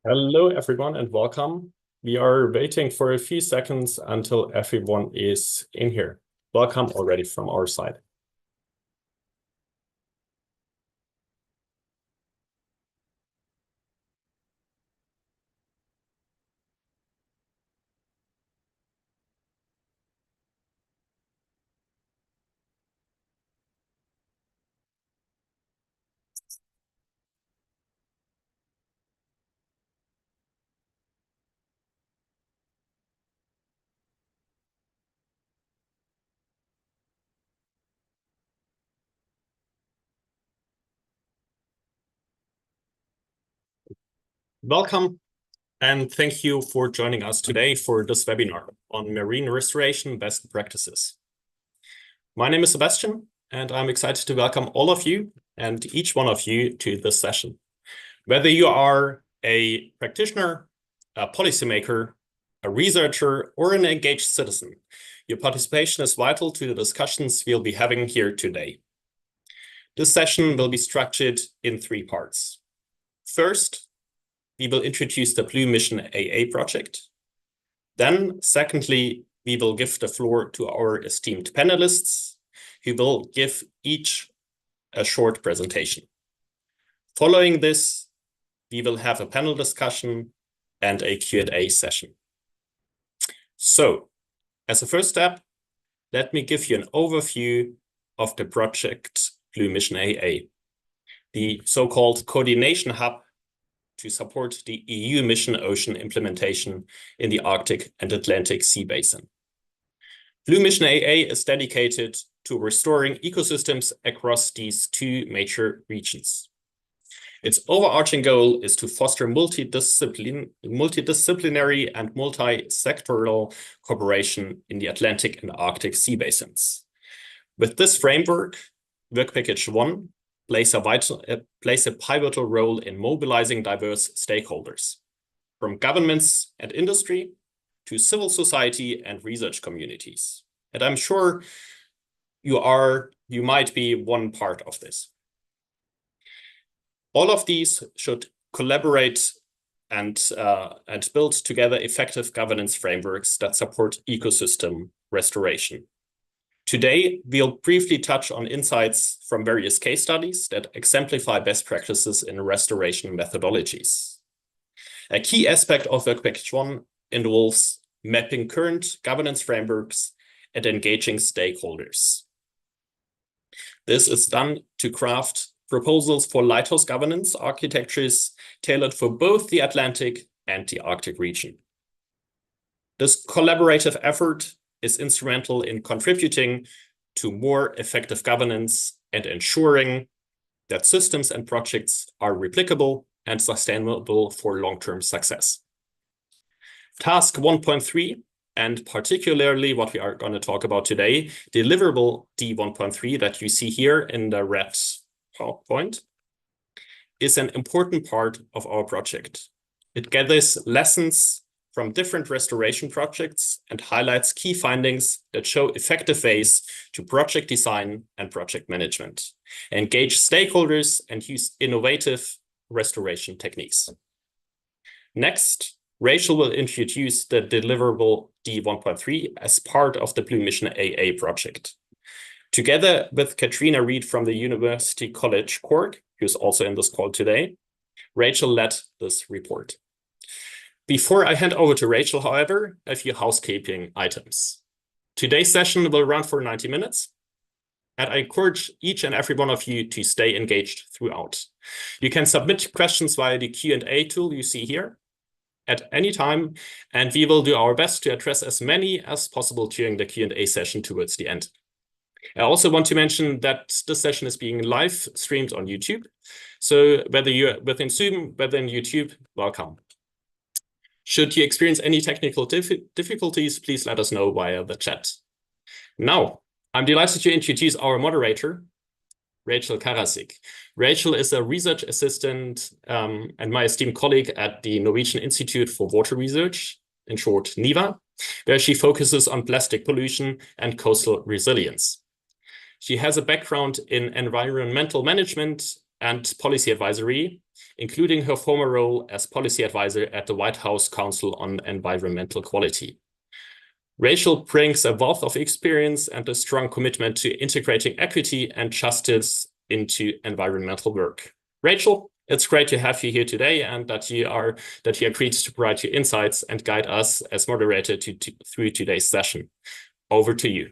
Hello, everyone, and welcome. We are waiting for a few seconds until everyone is in here. Welcome already from our side. Welcome, and thank you for joining us today for this webinar on marine restoration best practices. My name is Sebastian, and I'm excited to welcome all of you and each one of you to this session. Whether you are a practitioner, a policymaker, a researcher, or an engaged citizen, your participation is vital to the discussions we'll be having here today. This session will be structured in three parts. First, we will introduce the BlueMissionAA project. Then, secondly, we will give the floor to our esteemed panelists, who will give each a short presentation. Following this, we will have a panel discussion and a Q&A session. So, as a first step, let me give you an overview of the project BlueMissionAA, the so-called coordination hub to support the EU mission ocean implementation in the Arctic and Atlantic Sea Basin. BlueMissionAA is dedicated to restoring ecosystems across these two major regions. Its overarching goal is to foster multidisciplinary and multi-sectoral cooperation in the Atlantic and Arctic sea basins. With this framework, Work Package 1 plays a pivotal role in mobilizing diverse stakeholders, from governments and industry to civil society and research communities. And I'm sure you might be one part of this. All of these should collaborate and build together effective governance frameworks that support ecosystem restoration. Today, we'll briefly touch on insights from various case studies that exemplify best practices in restoration methodologies. A key aspect of Work Package 1 involves mapping current governance frameworks and engaging stakeholders. This is done to craft proposals for lighthouse governance architectures tailored for both the Atlantic and the Arctic region. This collaborative effort is instrumental in contributing to more effective governance and ensuring that systems and projects are replicable and sustainable for long-term success. Task 1.3, and particularly what we are going to talk about today, deliverable D1.3 that you see here in the red PowerPoint, is an important part of our project. It gathers lessons from different restoration projects and highlights key findings that show effective ways to project design and project management, engage stakeholders, and use innovative restoration techniques. Next, Rachel will introduce the deliverable D1.3 as part of the BlueMissionAA project. Together with Katrina Reed from the University College Cork, who's also in this call today, Rachel led this report. Before I hand over to Rachel, however, a few housekeeping items. Today's session will run for 90 minutes, and I encourage each and every one of you to stay engaged throughout. You can submit questions via the Q&A tool you see here at any time, and we will do our best to address as many as possible during the Q&A session towards the end. I also want to mention that this session is being live streamed on YouTube. So whether you're within Zoom, whether in YouTube, welcome. Should you experience any technical difficulties, please let us know via the chat. Now, I'm delighted to introduce our moderator, Rachel Karasik. Rachel is a research assistant and my esteemed colleague at the Norwegian Institute for Water Research, in short, NIVA, where she focuses on plastic pollution and coastal resilience. She has a background in environmental management and policy advisory, including her former role as policy advisor at the White House Council on Environmental Quality. Rachel brings a wealth of experience and a strong commitment to integrating equity and justice into environmental work. Rachel, it's great to have you here today, and that you agreed to provide your insights and guide us as moderator through today's session. Over to you.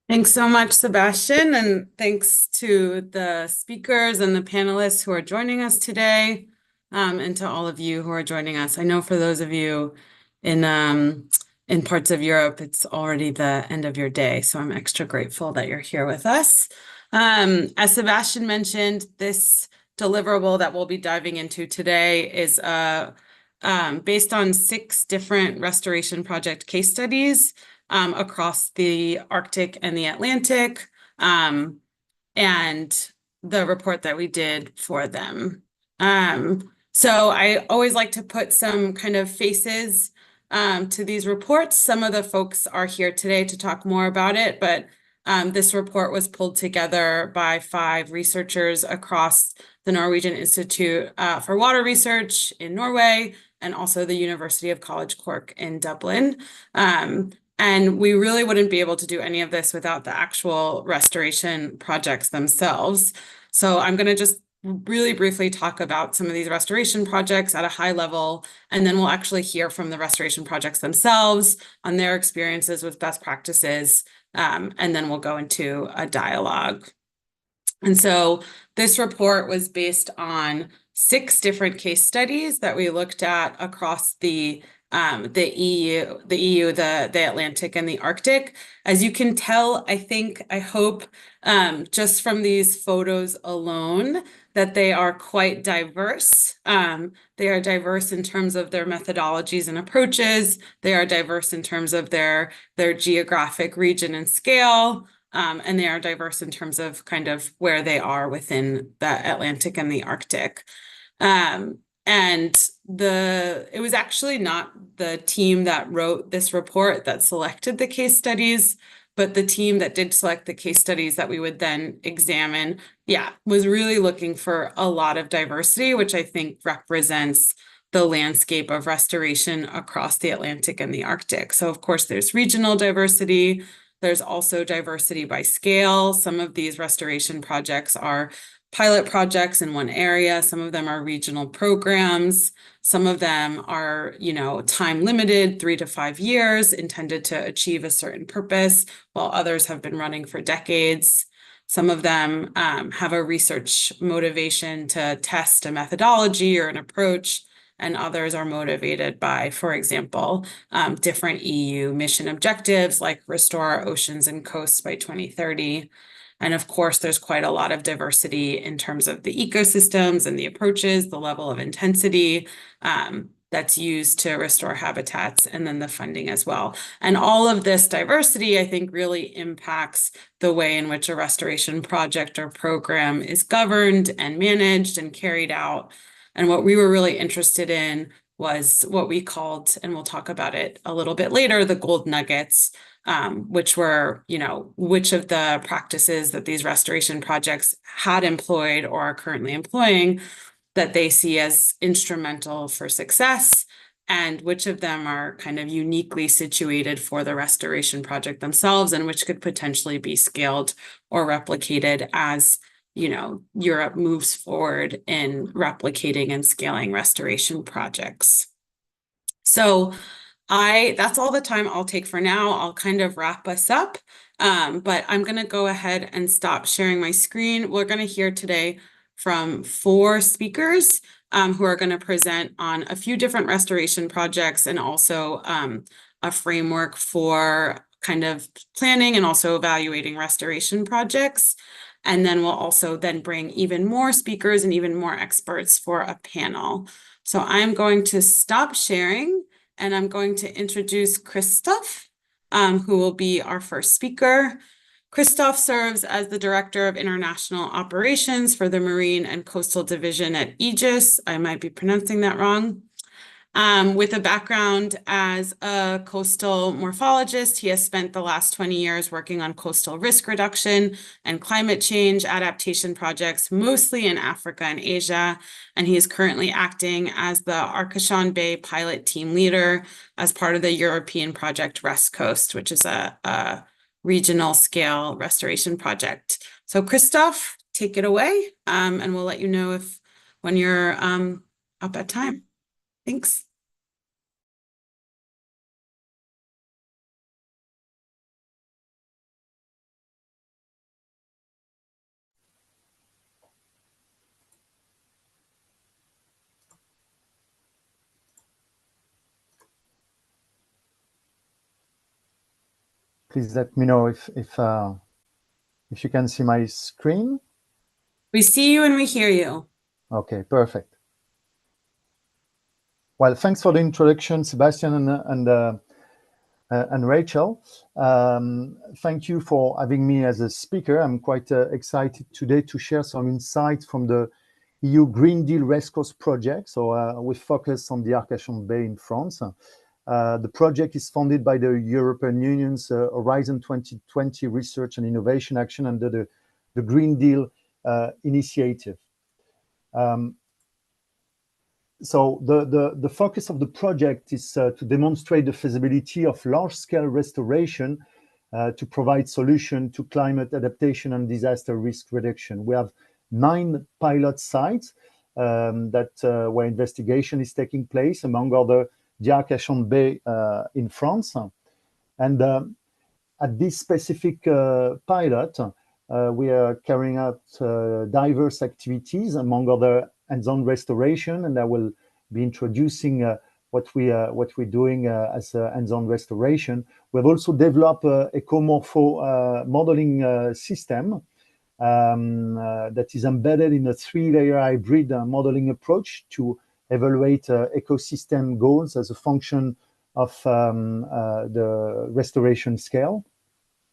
Thanks so much, Sebastian, and thanks to the speakers and the panelists who are joining us today, and to all of you who are joining us. I know for those of you in parts of Europe, it's already the end of your day, so I'm extra grateful that you're here with us. As Sebastian mentioned, this deliverable that we'll be diving into today is based on 6 different restoration project case studies across the Arctic and the Atlantic, and the report that we did for them. So I always like to put some kind of faces to these reports. Some of the folks are here today to talk more about it, but this report was pulled together by 5 researchers across the Norwegian Institute for Water Research in Norway, and also the University of College Cork in Dublin. And we really wouldn't be able to do any of this without the actual restoration projects themselves. So I'm going to just really briefly talk about some of these restoration projects at a high level, and then we'll actually hear from the restoration projects themselves on their experiences with best practices, and then we'll go into a dialogue. And so this report was based on 6 different case studies that we looked at across the EU, the Atlantic, and the Arctic. As you can tell, I hope, just from these photos alone, that they are quite diverse. They are diverse in terms of their methodologies and approaches. They are diverse in terms of their geographic region and scale. And they are diverse in terms of kind of where they are within the Atlantic and the Arctic. And it was actually not the team that wrote this report that selected the case studies, but the team that did select the case studies that we would then examine, was really looking for a lot of diversity, which I think represents the landscape of restoration across the Atlantic and the Arctic. So of course, there's regional diversity. There's also diversity by scale. Some of these restoration projects are pilot projects in one area. Some of them are regional programs. Some of them are, time limited, 3 to 5 years, intended to achieve a certain purpose, while others have been running for decades. Some of them have a research motivation to test a methodology or an approach, and others are motivated by, for example, different EU mission objectives like restore our oceans and coasts by 2030. And of course, there's quite a lot of diversity in terms of the ecosystems and the approaches, the level of intensity that's used to restore habitats, and then the funding as well. And all of this diversity, I think, really impacts the way in which a restoration project or program is governed and managed and carried out. And what we were really interested in was what we called, and we'll talk about it a little bit later, the gold nuggets, which were, which of the practices that these restoration projects had employed or are currently employing that they see as instrumental for success, and which of them are kind of uniquely situated for the restoration project themselves, and which could potentially be scaled or replicated as, Europe moves forward in replicating and scaling restoration projects. So that's all the time I'll take for now. I'll kind of wrap us up, but I'm going to go ahead and stop sharing my screen. We're going to hear today from 4 speakers who are going to present on a few different restoration projects, and also a framework for kind of planning and also evaluating restoration projects. And then we'll also then bring even more speakers and even more experts for a panel. So I'm going to stop sharing, and I'm going to introduce Christoph, who will be our first speaker. Christoph serves as the Director of International Operations for the Marine and Coastal Division at Aegis. I might be pronouncing that wrong. With a background as a coastal morphologist, he has spent the last 20 years working on coastal risk reduction and climate change adaptation projects, mostly in Africa and Asia. And he is currently acting as the Arcachon Bay pilot team leader as part of the European project Rest Coast, which is a regional scale restoration project. So Christoph, take it away, and we'll let you know when you're up at time. Thanks. Please let me know if you can see my screen. We see you and we hear you. Okay, perfect. Well, thanks for the introduction, Sebastian and Rachel. Thank you for having me as a speaker. I'm quite excited today to share some insights from the EU Green Deal West Coast project. So we focus on the Arcachon Bay in France. The project is funded by the European Union's Horizon 2020 Research and Innovation Action under the Green Deal initiative. So the focus of the project is to demonstrate the feasibility of large-scale restoration to provide solution to climate adaptation and disaster risk reduction. We have 9 pilot sites where investigation is taking place, among other the Arcachon Bay in France. And at this specific pilot, we are carrying out diverse activities, among other hands-on restoration, and I will be introducing what we're doing as a hands-on restoration. We've also developed a ecomorpho modeling system that is embedded in a 3-layer hybrid modeling approach to evaluate ecosystem goals as a function of the restoration scale.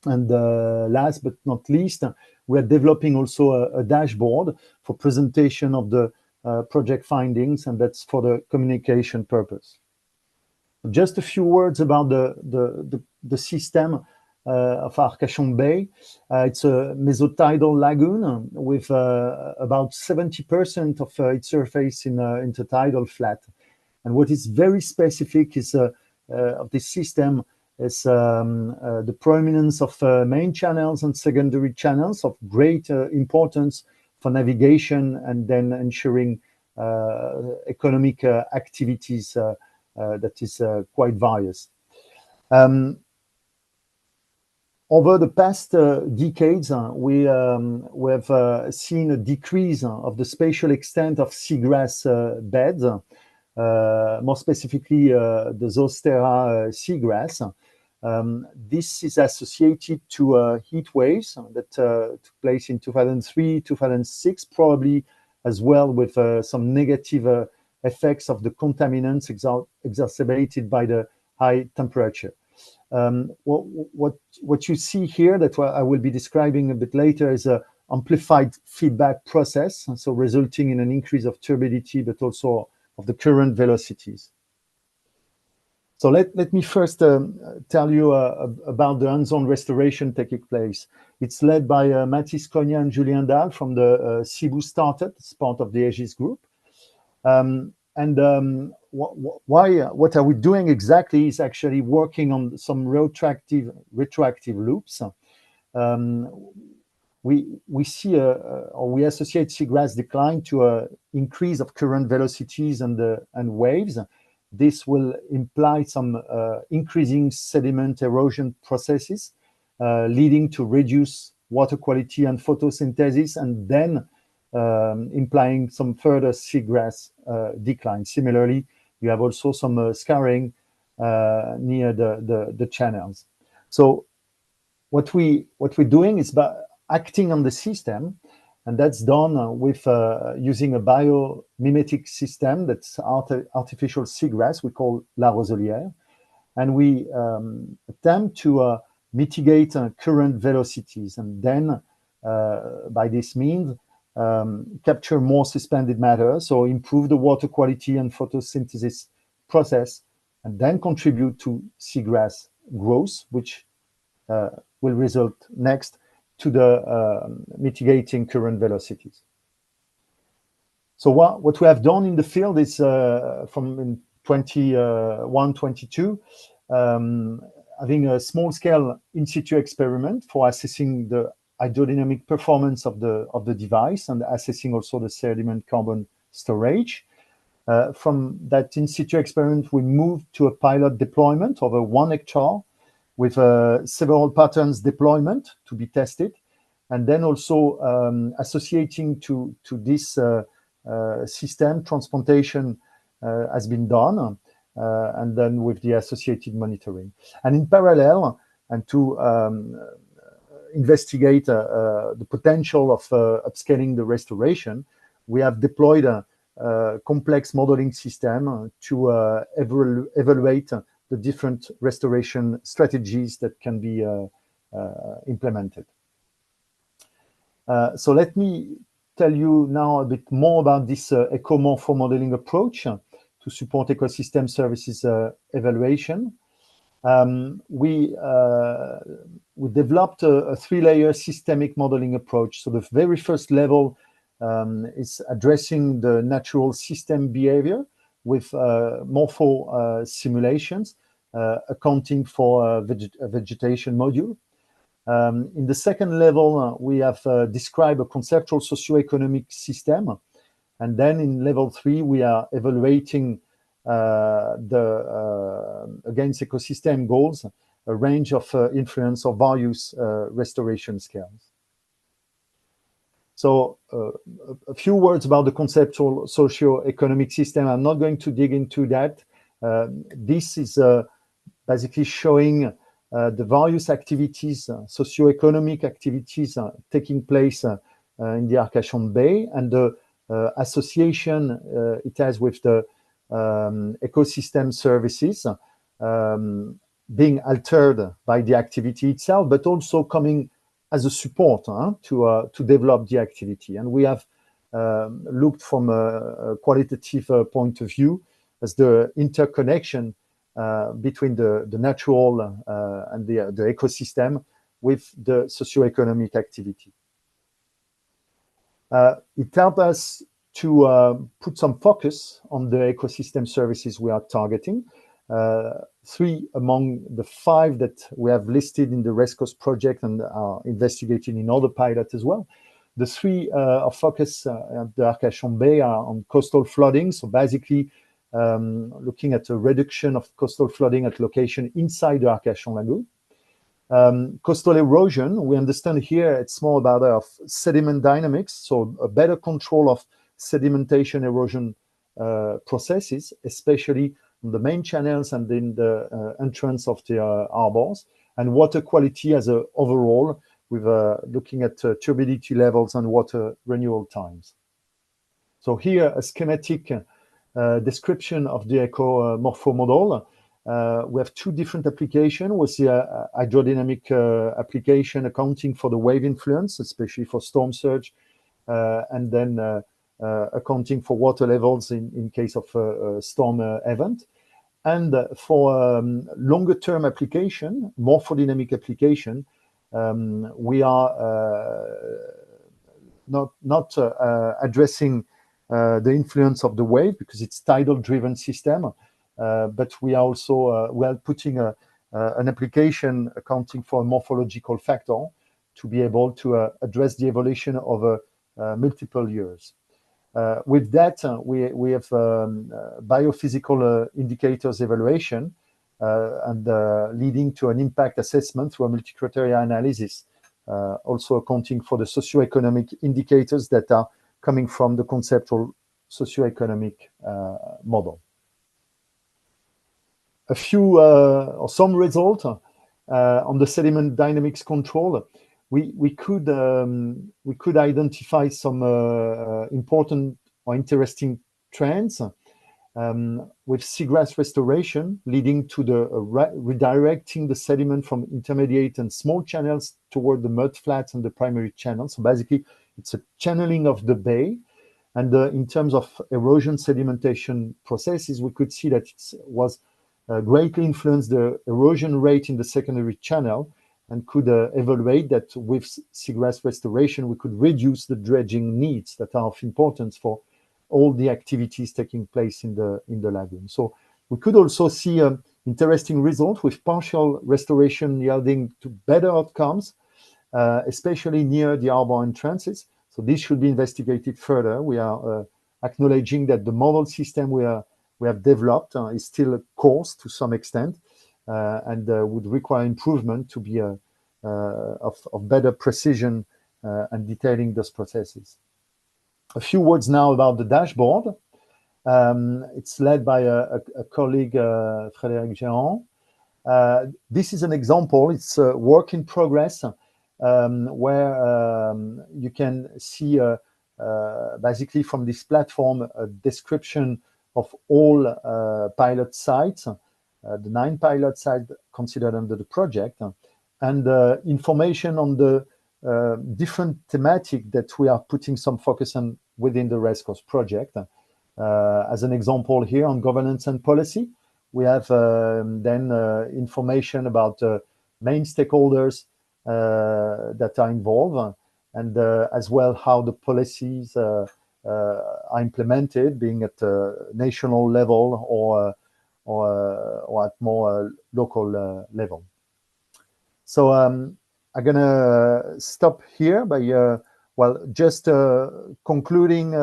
And last but not least, we are developing also a dashboard for presentation of the project findings, and that's for the communication purpose. Just a few words about the system of Arcachon Bay. It's a mesotidal lagoon with about 70% of its surface in intertidal flat. And what is very specific is of this system is the prominence of main channels and secondary channels of great importance for navigation and then ensuring economic activities that is quite various. Over the past decades, we have seen a decrease of the spatial extent of seagrass beds, more specifically the Zostera seagrass. This is associated to heat waves that took place in 2003, 2006, probably as well with some negative effects of the contaminants exacerbated by the high temperature. What you see here that I will be describing a bit later is an amplified feedback process, so resulting in an increase of turbidity, but also of the current velocities. So let me first tell you about the hands-on restoration taking place. It's led by Mathis Cogna and Julien Dahl from the Cebu startup. It's part of the Aegis group. What are we doing exactly is actually working on some retroactive loops. We see or we associate seagrass decline to an increase of current velocities and waves. This will imply some increasing sediment erosion processes, leading to reduced water quality and photosynthesis, and then implying some further seagrass decline. Similarly, you have also some scarring near the channels. So what we're doing is by acting on the system, and that's done with using a biomimetic system that's artificial seagrass we call La Roselière, and we attempt to mitigate current velocities, and then by this means capture more suspended matter, so improve the water quality and photosynthesis process, and then contribute to seagrass growth, which will result next to the mitigating current velocities. So what we have done in the field is from 21-22, having a small-scale in-situ experiment for assessing the hydrodynamic performance of the device and assessing also the sediment carbon storage. From that in-situ experiment, we moved to a pilot deployment over 1 hectare with several patterns deployment to be tested, and then also associating to this system transplantation has been done, and then with the associated monitoring. And in parallel, and to investigate the potential of upscaling the restoration, we have deployed a complex modeling system to evaluate the different restoration strategies that can be implemented. So let me tell you now a bit more about this eco-morpho modeling approach to support ecosystem services evaluation. We developed a 3-layer systemic modeling approach. So the very first level is addressing the natural system behavior with morpho simulations, accounting for a vegetation module. In the second level, we have described a conceptual socio-economic system. And then in level 3, we are evaluating against ecosystem goals, a range of influence of various restoration scales. So a few words about the conceptual socio-economic system. I'm not going to dig into that. This is basically showing the various activities, socio-economic activities taking place in the Arcachon Bay, and the association it has with the ecosystem services being altered by the activity itself, but also coming as a support to develop the activity. And we have looked from a qualitative point of view as the interconnection between the natural and the ecosystem with the socio-economic activity. It helped us to put some focus on the ecosystem services we are targeting. 3 among the 5 that we have listed in the RESCOS project and are investigating in other pilots as well. The 3 of focus at the Arcachon Bay are on coastal flooding. So basically looking at a reduction of coastal flooding at location inside the Arcachon Lagoon. Coastal erosion, we understand here it's more about sediment dynamics, so a better control of sedimentation erosion processes, especially on the main channels and in the entrance of the harbors, and water quality as a overall, with looking at turbidity levels and water renewal times. So here a schematic description of the eco-morpho model. We have 2 different applications, with the hydrodynamic application accounting for the wave influence, especially for storm surge, and then accounting for water levels in case of a storm event. And for longer term application, morphodynamic application, we are not addressing the influence of the wave because it's tidal driven system, but we are also putting an application accounting for a morphological factor to be able to address the evolution over multiple years. With that, we have biophysical indicators evaluation and leading to an impact assessment through a multi-criteria analysis, also accounting for the socio-economic indicators that are coming from the conceptual socio-economic model. A few or some result on the sediment dynamics control. We could identify some important or interesting trends with seagrass restoration leading to the redirecting the sediment from intermediate and small channels toward the mud flats and the primary channels. So basically, it's a channeling of the bay And in terms of erosion sedimentation processes, we could see that it was greatly influenced the erosion rate in the secondary channel, and could evaluate that with seagrass restoration, we could reduce the dredging needs that are of importance for all the activities taking place in the lagoon. So we could also see interesting results with partial restoration yielding to better outcomes, especially near the harbor entrances. So this should be investigated further. We are acknowledging that the model system we have developed is still coarse to some extent, and would require improvement to be of better precision and detailing those processes. A few words now about the dashboard. It's led by a colleague, Frédéric Géant. This is an example. It's a work in progress, where you can see basically from this platform a description of all pilot sites, the 9 pilot sites considered under the project, and information on the different thematic that we are putting some focus on within the RESCOS project. As an example here on governance and policy, we have then information about main stakeholders that are involved, and as well how the policies are implemented, being at a national level or at more local level. So I'm gonna stop here by just concluding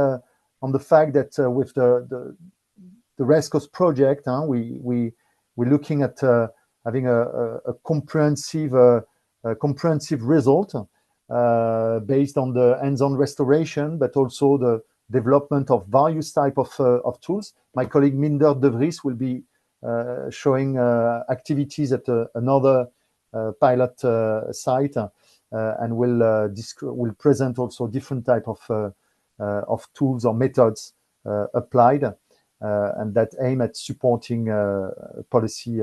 on the fact that with the RESCOS project, we're looking at having a comprehensive result based on the hands-on restoration, but also the development of various type of tools. My colleague Minder de Vries will be showing activities at another pilot site, and will present also different type of tools or methods applied, and that aim at supporting policy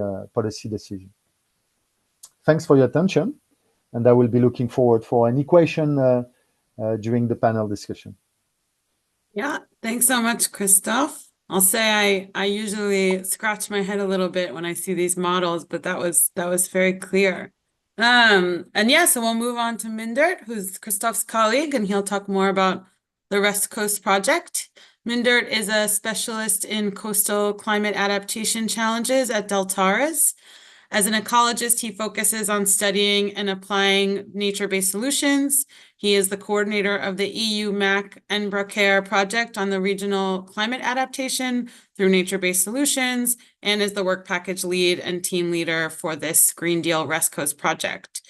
decision. Thanks for your attention, and I will be looking forward for any question during the panel discussion. Yeah, thanks so much, Christophe. I'll say I usually scratch my head a little bit when I see these models, but that was very clear. And yeah, so we'll move on to Mindert, who's Christophe's colleague, and he'll talk more about the West Coast project. Mindert is a specialist in coastal climate adaptation challenges at Deltares. As an ecologist, he focuses on studying and applying nature-based solutions. He is the coordinator of the EU MAC Embracer project on the regional climate adaptation through nature-based solutions, and is the work package lead and team leader for this Green Deal West Coast project.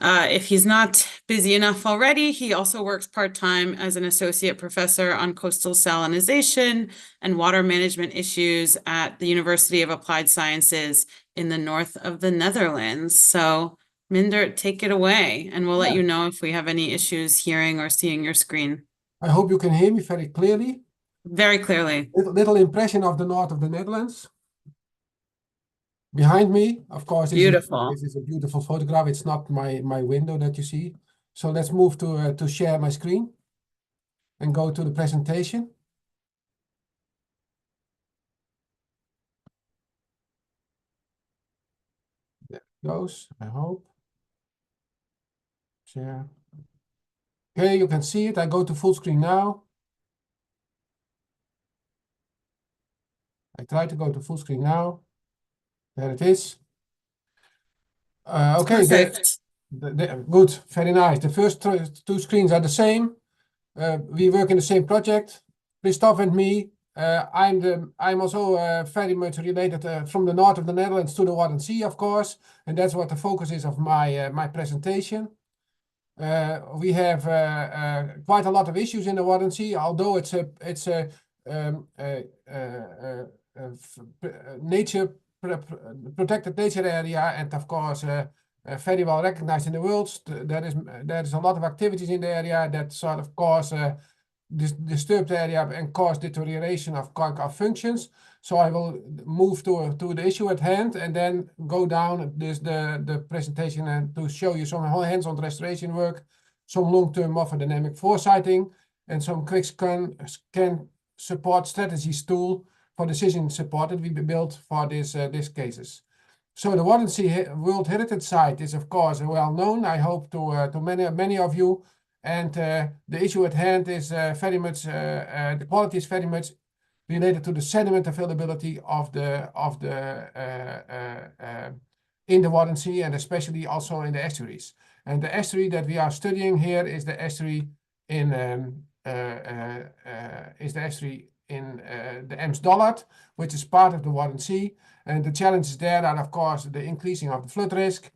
If he's not busy enough already, he also works part-time as an associate professor on coastal salinization and water management issues at the University of Applied Sciences in the north of the Netherlands. So Mindert, take it away, and we'll let you know if we have any issues hearing or seeing your screen. I hope you can hear me very clearly. Very clearly. Little impression of the north of the Netherlands. Behind me, of course, Beautiful. This is a beautiful photograph. It's not my window that you see. So let's move to share my screen and go to the presentation. There it goes, I hope. Share. Okay, you can see it. I go to full screen now. I try to go to full screen now. There it is. Okay, good, very nice. The first 2 screens are the same. We work in the same project, Christophe and me. I'm also very much related from the north of the Netherlands to the Wadden Sea, of course, and that's what the focus is of my presentation. We have quite a lot of issues in the Wadden Sea, although it's a protected nature area, and of course very well recognized in the world. There is a lot of activities in the area that sort of cause disturb the area and cause deterioration of functions. So I will move to the issue at hand, and then go down the presentation and to show you some hands-on restoration work, some long-term morphodynamic foresighting, and some quick scan support strategies tool for decision support that we built for these cases. So the Wadden Sea World Heritage Site is, of course, well known. I hope to many of you. And the issue at hand is very much the quality is very much related to the sediment availability in the Wadden Sea, and especially also in the estuaries. And the estuary that we are studying here is the estuary in the Ems-Dollard, which is part of the Wadden Sea. And the challenges there are, of course, the increasing of the flood risk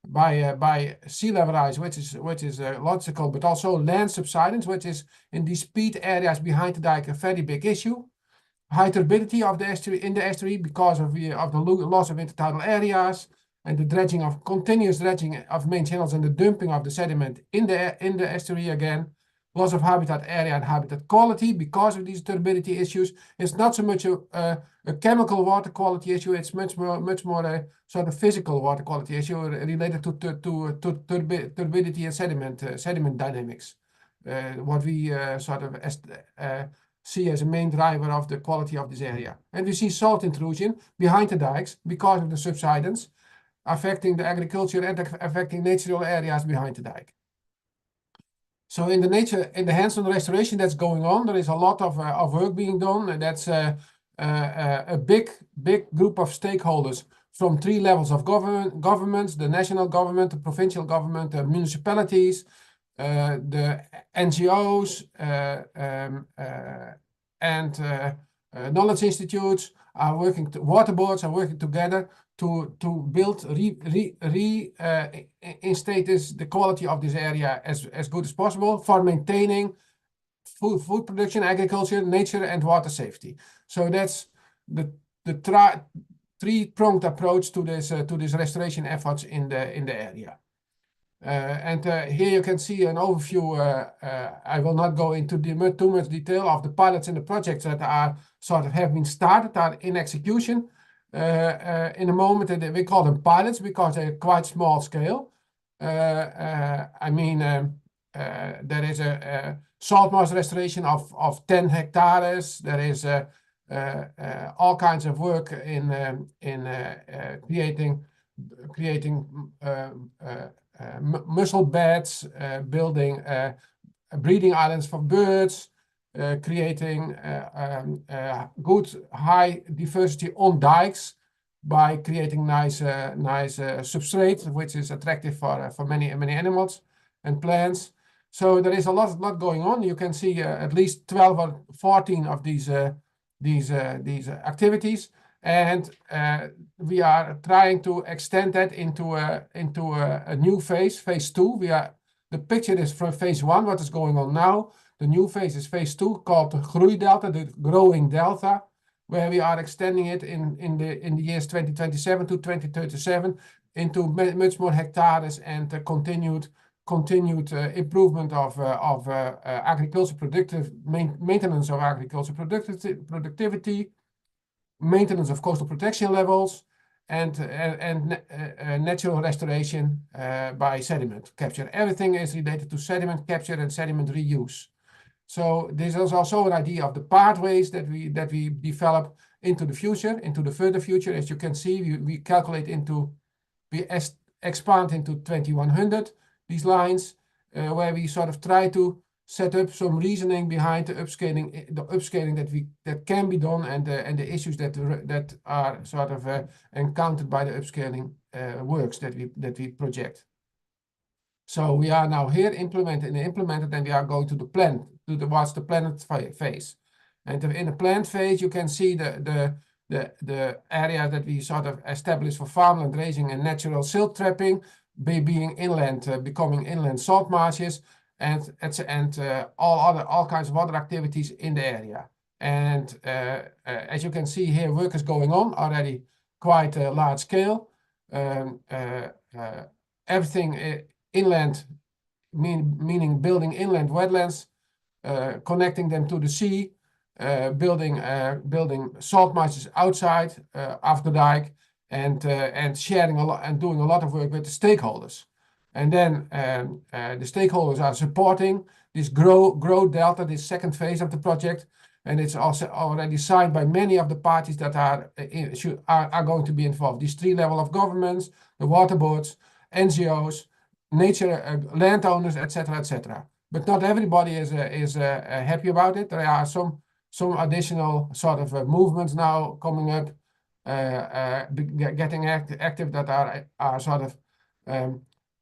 by sea level rise, which is logical, but also land subsidence, which is in these peat areas behind the dike a very big issue. High turbidity of the estuary because of the loss of intertidal areas, and the continuous dredging of main channels and the dumping of the sediment in the estuary again. Loss of habitat area and habitat quality because of these turbidity issues. It's not so much a chemical water quality issue. It's much more a sort of physical water quality issue related to turbidity and sediment dynamics. What we sort of see as a main driver of the quality of this area. And we see salt intrusion behind the dikes because of the subsidence, affecting the agriculture and affecting natural areas behind the dike. So in the hands-on restoration that's going on, there is a lot of work being done, and that's a big group of stakeholders from 3 levels of governments: the national government, the provincial government, the municipalities, the NGOs, and knowledge institutes are working. Water boards are working together to build, reinstate the quality of this area as good as possible for maintaining food production, agriculture, nature, and water safety. So that's the 3-pronged approach to this restoration efforts in the area. Here you can see an overview. I will not go into too much detail of the pilots and the projects that are have been started, are in execution. In a moment, that we call them pilots because they're quite small scale. I mean, there is a salt marsh restoration of 10 hectares. There is all kinds of work in creating mussel beds, building breeding islands for birds, creating good high diversity on dikes by creating nice substrate, which is attractive for many animals and plants. So there is a lot going on. You can see at least 12 or 14 of these activities, and we are trying to extend that into a new phase 2. The picture is from phase 1, what is going on now. The new phase is phase 2, called the Groeidelta, the growing delta, where we are extending it in the years 2027 to 2037 into much more hectares and continued improvement of agriculture maintenance of agriculture productivity, maintenance of coastal protection levels, and natural restoration by sediment capture. Everything is related to sediment capture and sediment reuse. So this is also an idea of the pathways that we develop into the future, into the further future. As you can see, we expand into 2100 these lines, where we sort of try to set up some reasoning behind the upscaling that can be done, and the issues that are sort of encountered by the upscaling works that we project. So we are now here implemented, and we are going to the plan, towards the planned phase. And in the planned phase, you can see the area that we sort of established for farmland raising and natural silt trapping, being inland, becoming inland salt marshes, and all kinds of other activities in the area. And as you can see here, work is going on already quite a large scale. Everything inland, meaning building inland wetlands, connecting them to the sea, building salt marshes outside of the dike, and sharing a lot and doing a lot of work with the stakeholders. And then the stakeholders are supporting this growth delta, this second phase of the project. And it's also already signed by many of the parties that are going to be involved. These 3 levels of governments, the water boards, NGOs, nature, landowners, etc. But not everybody is happy about it. There are some additional sort of movements now coming up, getting active that are sort of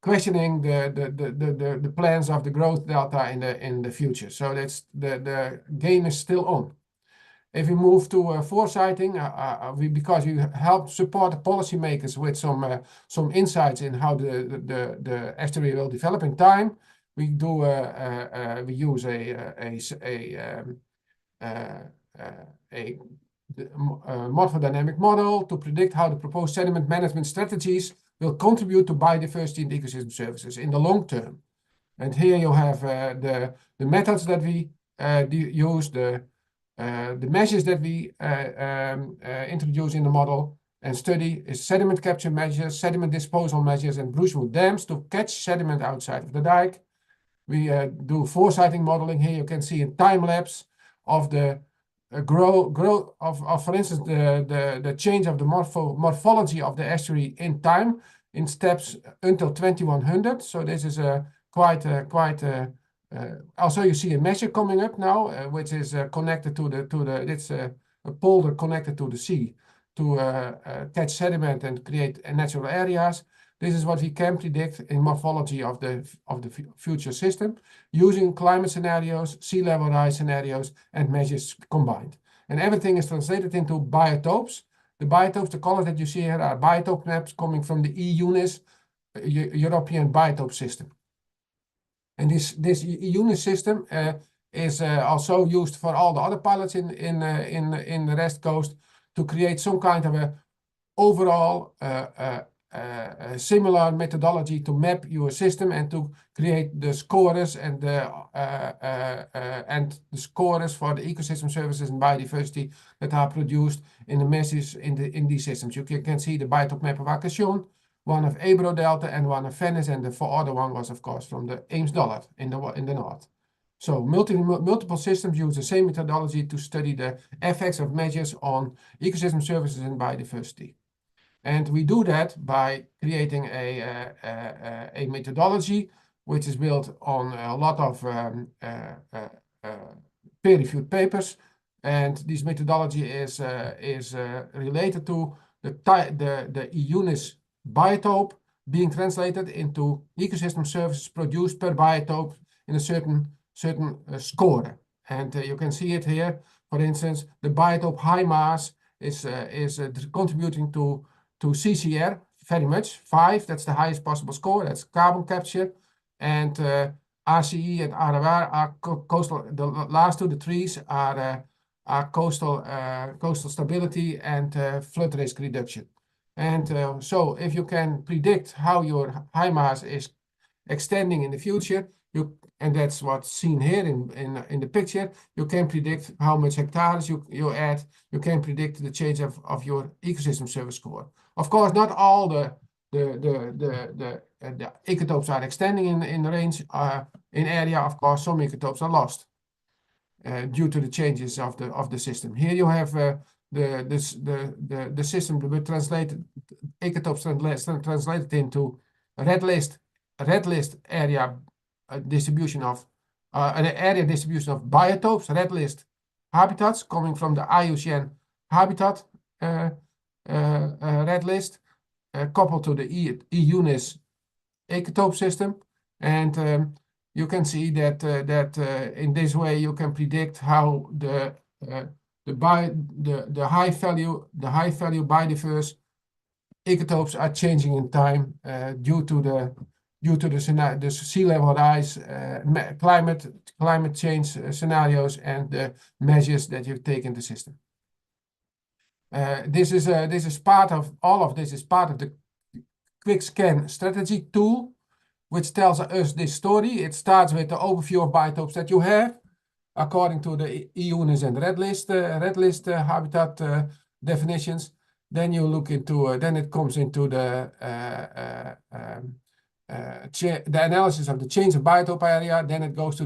questioning the plans of the growth delta in the future. So that's the game is still on. If we move to foresighting, because you help support the policymakers with some insights in how the estuary will develop in time, we use a morphodynamic model to predict how the proposed sediment management strategies will contribute to biodiversity and ecosystem services in the long term. And here you have the methods that we use, the measures that we introduce in the model and study is sediment capture measures, sediment disposal measures, and Brucewood dams to catch sediment outside of the dike. We do foresighting modeling. Here you can see a time lapse of the growth of, for instance, the change of the morphology of the estuary in time in steps until 2100. So this is also you see a measure coming up now, which is connected to it's a polder connected to the sea to catch sediment and create natural areas. This is what we can predict in morphology of the future system using climate scenarios, sea level rise scenarios, and measures combined. And everything is translated into biotopes. The biotopes, the colors that you see here are biotope maps coming from the EUNIS, European Biotope System. And this EUNIS system is also used for all the other pilots in the West Coast to create some kind of a overall similar methodology to map your system and to create the scores and the scores for the ecosystem services and biodiversity that are produced in the measures in these systems. You can see the biotope map of Akasjon, one of Ebro Delta, and one of Venice, and the other one was, of course, from the Eems-Dollard in the north. So multiple systems use the same methodology to study the effects of measures on ecosystem services and biodiversity. And we do that by creating a methodology which is built on a lot of peer-reviewed papers. And this methodology is related to the EUNIS biotope being translated into ecosystem services produced per biotope in a certain score. And you can see it here. For instance, the biotope high mass is contributing to CCR very much, 5, that's the highest possible score, that's carbon capture, and RCE and ROR are coastal, the last two, the 3s are coastal stability and flood risk reduction. And so if you can predict how your high mass is extending in the future, and that's what's seen here in the picture, you can predict how much hectares you add, you can predict the change of your ecosystem service score. Of course, not all the ecotopes are extending in range, in area. Of course, some ecotopes are lost due to the changes of the system. Here you have the system with translated ecotopes translated into red list area distribution of an area distribution of biotopes, red list habitats coming from the IUCN habitat red list coupled to the EUNIS ecotope system. And you can see that in this way you can predict how the high value biodiverse ecotopes are changing in time due to the sea level rise, climate change scenarios, and the measures that you take in the system. This is part of all of this is part of the quick scan strategy tool, which tells us this story. It starts with the overview of biotopes that you have according to the EUNIS and red list habitat definitions. Then you look into then it comes into the the analysis of the change of biotope area. Then it goes to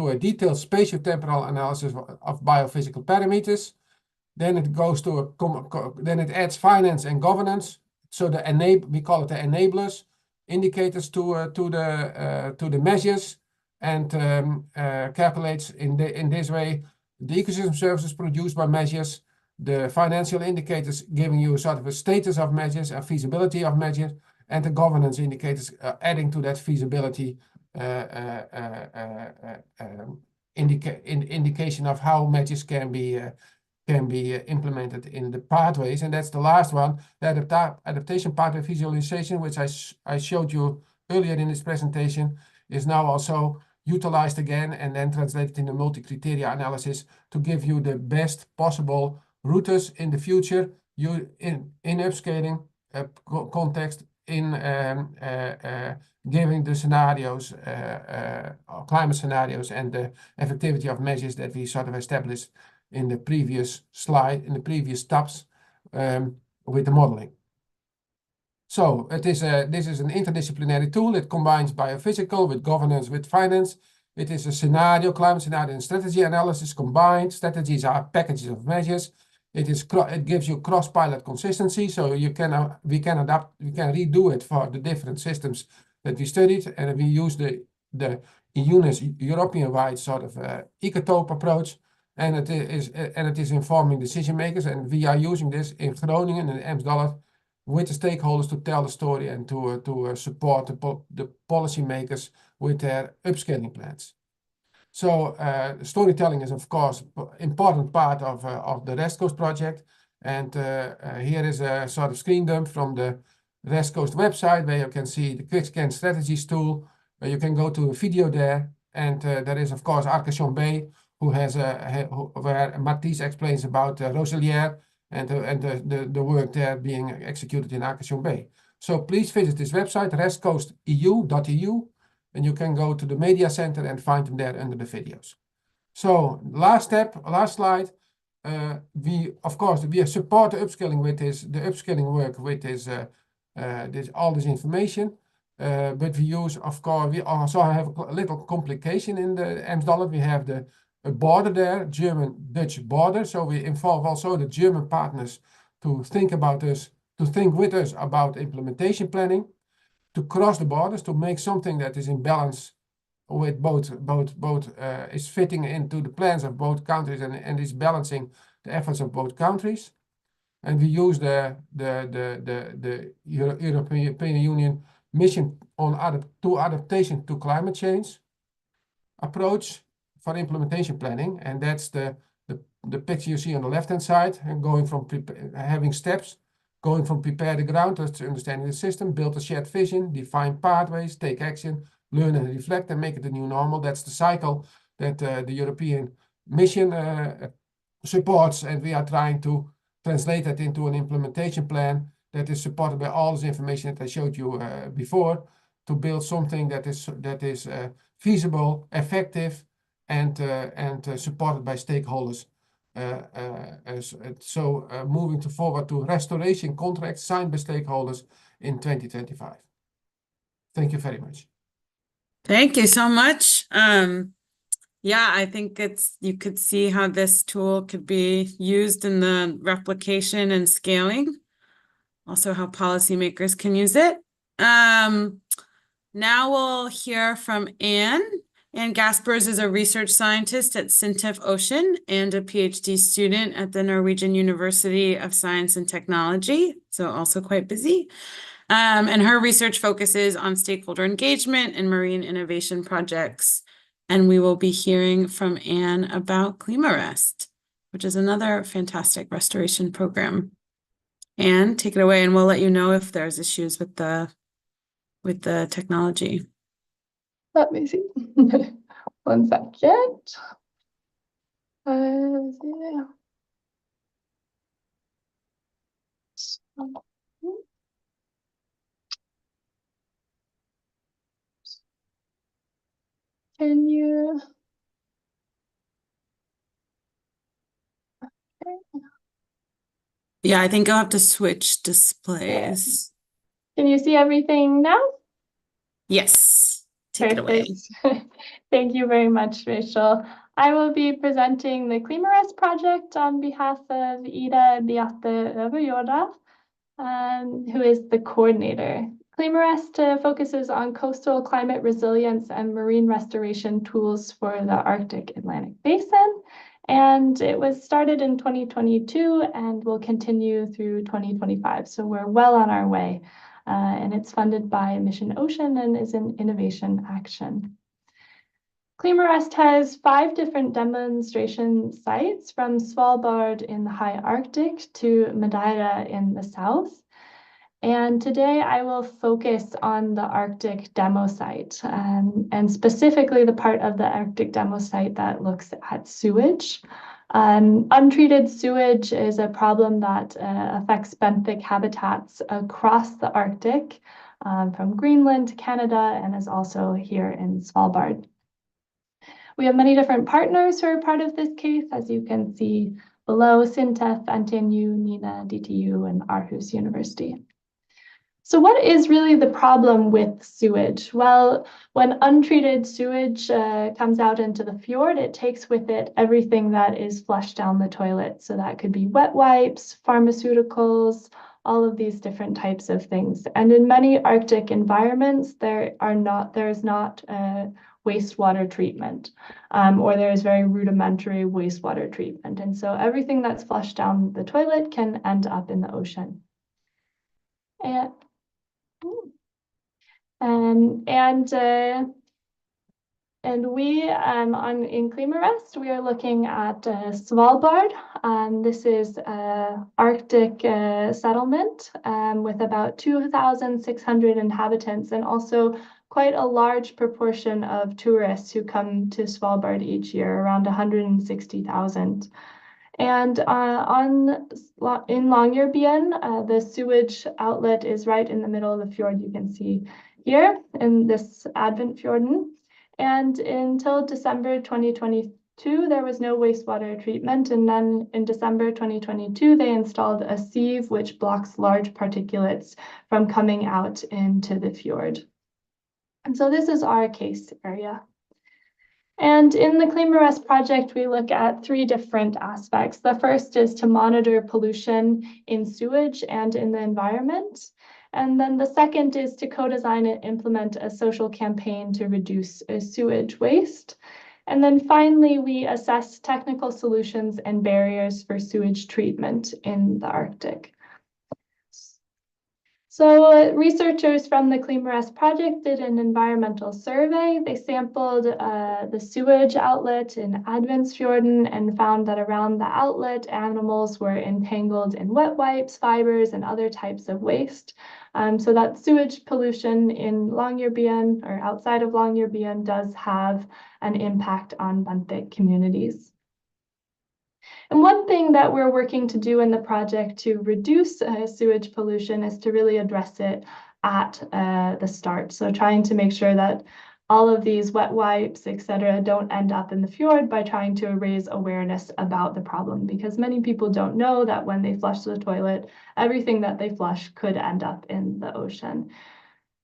a detailed spatiotemporal analysis of biophysical parameters. Then it goes to then it adds finance and governance. So we call it the enablers, indicators to the measures, and calculates in this way the ecosystem services produced by measures, the financial indicators giving you sort of a status of measures, a feasibility of measures, and the governance indicators adding to that feasibility indication of how measures can be implemented in the pathways. And that's the last one, the adaptation pathway visualization, which I showed you earlier in this presentation, is now also utilized again and then translated in the multi-criteria analysis to give you the best possible routes in the future, in upscaling context, in giving the scenarios, climate scenarios, and the effectivity of measures that we sort of established in the previous slide, in the previous steps, with the modeling. So this is an interdisciplinary tool. It combines biophysical with governance with finance. It is a scenario, climate scenario and strategy analysis combined. Strategies are packages of measures. It gives you cross-pilot consistency, so we can redo it for the different systems that we studied, and we use the EUNIS European-wide sort of ecotope approach, and it is informing decision makers, and we are using this in Groningen and Eemsdallet with the stakeholders to tell the story and to support the policy makers with their upscaling plans. So storytelling is, of course, an important part of the West Coast project. And here is a sort of screen dump from the West Coast website where you can see the quick scan strategies tool, where you can go to a video there. And there is, of course, Arcachon Bay, where Matisse explains about Roselier and the work there being executed in Arcachon Bay. So please visit this website, westcoasteu.eu. And you can go to the media center and find them there under the videos. So last slide. We support the upscaling with work with all this information. But we use, of course, we also have a little complication in the Eemsdallet. We have a border there, German-Dutch border. So we involve also the German partners to think with us about implementation planning, to cross the borders, to make something that is in balance with both is fitting into the plans of both countries and is balancing the efforts of both countries. And we use the European Union mission on adaptation to climate change approach for implementation planning, and that's the picture you see on the left-hand side, and going from having steps. Going from prepare the ground to understanding the system, build a shared vision, define pathways, take action, learn and reflect, and make it the new normal. That's the cycle that the European mission supports, and we are trying to translate that into an implementation plan that is supported by all this information that I showed you before, to build something that is feasible, effective, and supported by stakeholders. Moving forward to restoration contracts signed by stakeholders in 2025. Thank you very much. Thank you so much. Yeah, I think you could see how this tool could be used in the replication and scaling. Also how policymakers can use it. Now we'll hear from Anne. Anne Gaspers is a research scientist at Sintef Ocean and a PhD student at the Norwegian University of Science and Technology, so also quite busy. And her research focuses on stakeholder engagement and marine innovation projects. And we will be hearing from Anne about ClimaRest, which is another fantastic restoration program. Anne, take it away, and we'll let you know if there's issues with the technology. Let me see. 1 second. Can you? Okay. Yeah, I think I'll have to switch displays. Can you see everything now? Yes, take it away. Perfect. Thank you very much, Rachel. I will be presenting the ClimaRest project on behalf of Ida Beate Överjorda, who is the coordinator. ClimaRest focuses on coastal climate resilience and marine restoration tools for the Arctic Atlantic Basin. And it was started in 2022 and will continue through 2025. So we're well on our way. And it's funded by Mission Ocean and is an innovation action. ClimaRest has 5 different demonstration sites, from Svalbard in the high Arctic to Madeira in the south. And today I will focus on the Arctic demo site, and specifically the part of the Arctic demo site that looks at sewage. Untreated sewage is a problem that affects benthic habitats across the Arctic, from Greenland to Canada, and is also here in Svalbard. We have many different partners who are part of this case, as you can see below: SINTEF, NTNU, NINA, DTU, and Aarhus University. So what is really the problem with sewage? Well, when untreated sewage comes out into the fjord, it takes with it everything that is flushed down the toilet. So that could be wet wipes, pharmaceuticals, all of these different types of things. And in many Arctic environments, there is not wastewater treatment, or there is very rudimentary wastewater treatment. And so everything that's flushed down the toilet can end up in the ocean. And we in ClimaRest, we are looking at Svalbard. This is an Arctic settlement with about 2,600 inhabitants, and also quite a large proportion of tourists who come to Svalbard each year, around 160,000. And in Longyearbyen, the sewage outlet is right in the middle of the fjord. You can see here in this Adventfjorden. And until December 2022, there was no wastewater treatment. And then in December 2022, they installed a sieve which blocks large particulates from coming out into the fjord. And so this is our case area. And in the ClimaRest project, we look at 3 different aspects. The first is to monitor pollution in sewage and in the environment. And then the second is to co-design and implement a social campaign to reduce sewage waste. And then finally, we assess technical solutions and barriers for sewage treatment in the Arctic. So researchers from the ClimaRest project did an environmental survey. They sampled the sewage outlet in Adventfjorden and found that around the outlet, animals were entangled in wet wipes, fibers, and other types of waste. So that sewage pollution in Longyearbyen, or outside of Longyearbyen, does have an impact on benthic communities. And one thing that we're working to do in the project to reduce sewage pollution is to really address it at the start. So trying to make sure that all of these wet wipes, etc., don't end up in the fjord, by trying to raise awareness about the problem, because many people don't know that when they flush the toilet, everything that they flush could end up in the ocean.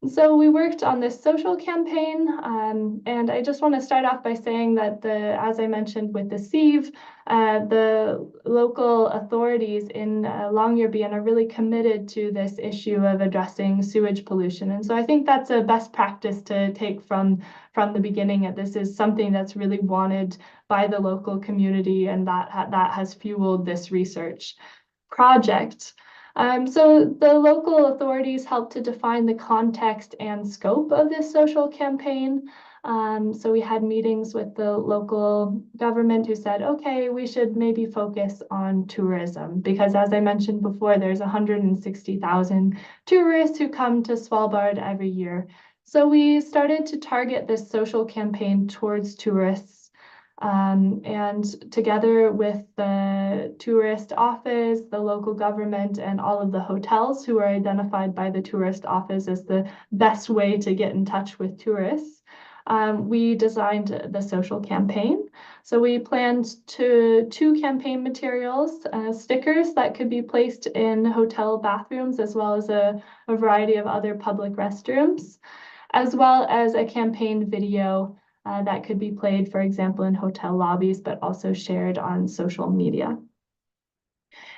So we worked on this social campaign, and I just want to start off by saying that, as I mentioned with the sieve, the local authorities in Longyearbyen are really committed to this issue of addressing sewage pollution. And so I think that's a best practice to take from the beginning. And this is something that's really wanted by the local community, and that has fueled this research project. So the local authorities helped to define the context and scope of this social campaign. So we had meetings with the local government who said, okay, we should maybe focus on tourism, because as I mentioned before, there's 160,000 tourists who come to Svalbard every year. So we started to target this social campaign towards tourists. And together with the tourist office, the local government, and all of the hotels who are identified by the tourist office as the best way to get in touch with tourists, we designed the social campaign. So we planned 2 campaign materials, stickers that could be placed in hotel bathrooms, as well as a variety of other public restrooms. as well as a campaign video that could be played, for example, in hotel lobbies, but also shared on social media.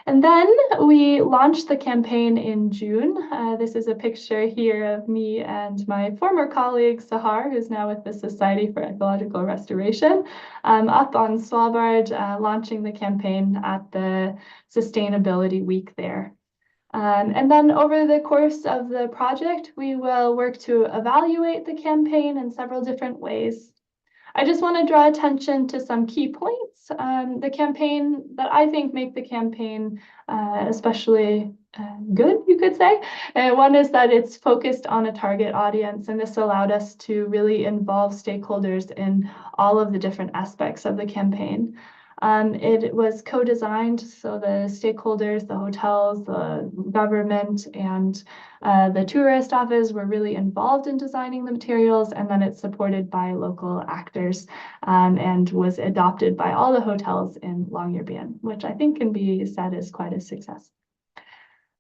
And then we launched the campaign in June. This is a picture here of me and my former colleague, Sahar, who's now with the Society for Ecological Restoration, up on Svalbard, launching the campaign at the Sustainability Week there. And then over the course of the project, we will work to evaluate the campaign in several different ways. I just want to draw attention to some key points. The campaign that I think make the campaign especially good, you could say. One is that it's focused on a target audience, and this allowed us to really involve stakeholders in all of the different aspects of the campaign. It was co-designed, so the stakeholders, the hotels, the government, and the tourist office were really involved in designing the materials, and then it's supported by local actors and was adopted by all the hotels in Longyearbyen, which I think can be said is quite a success.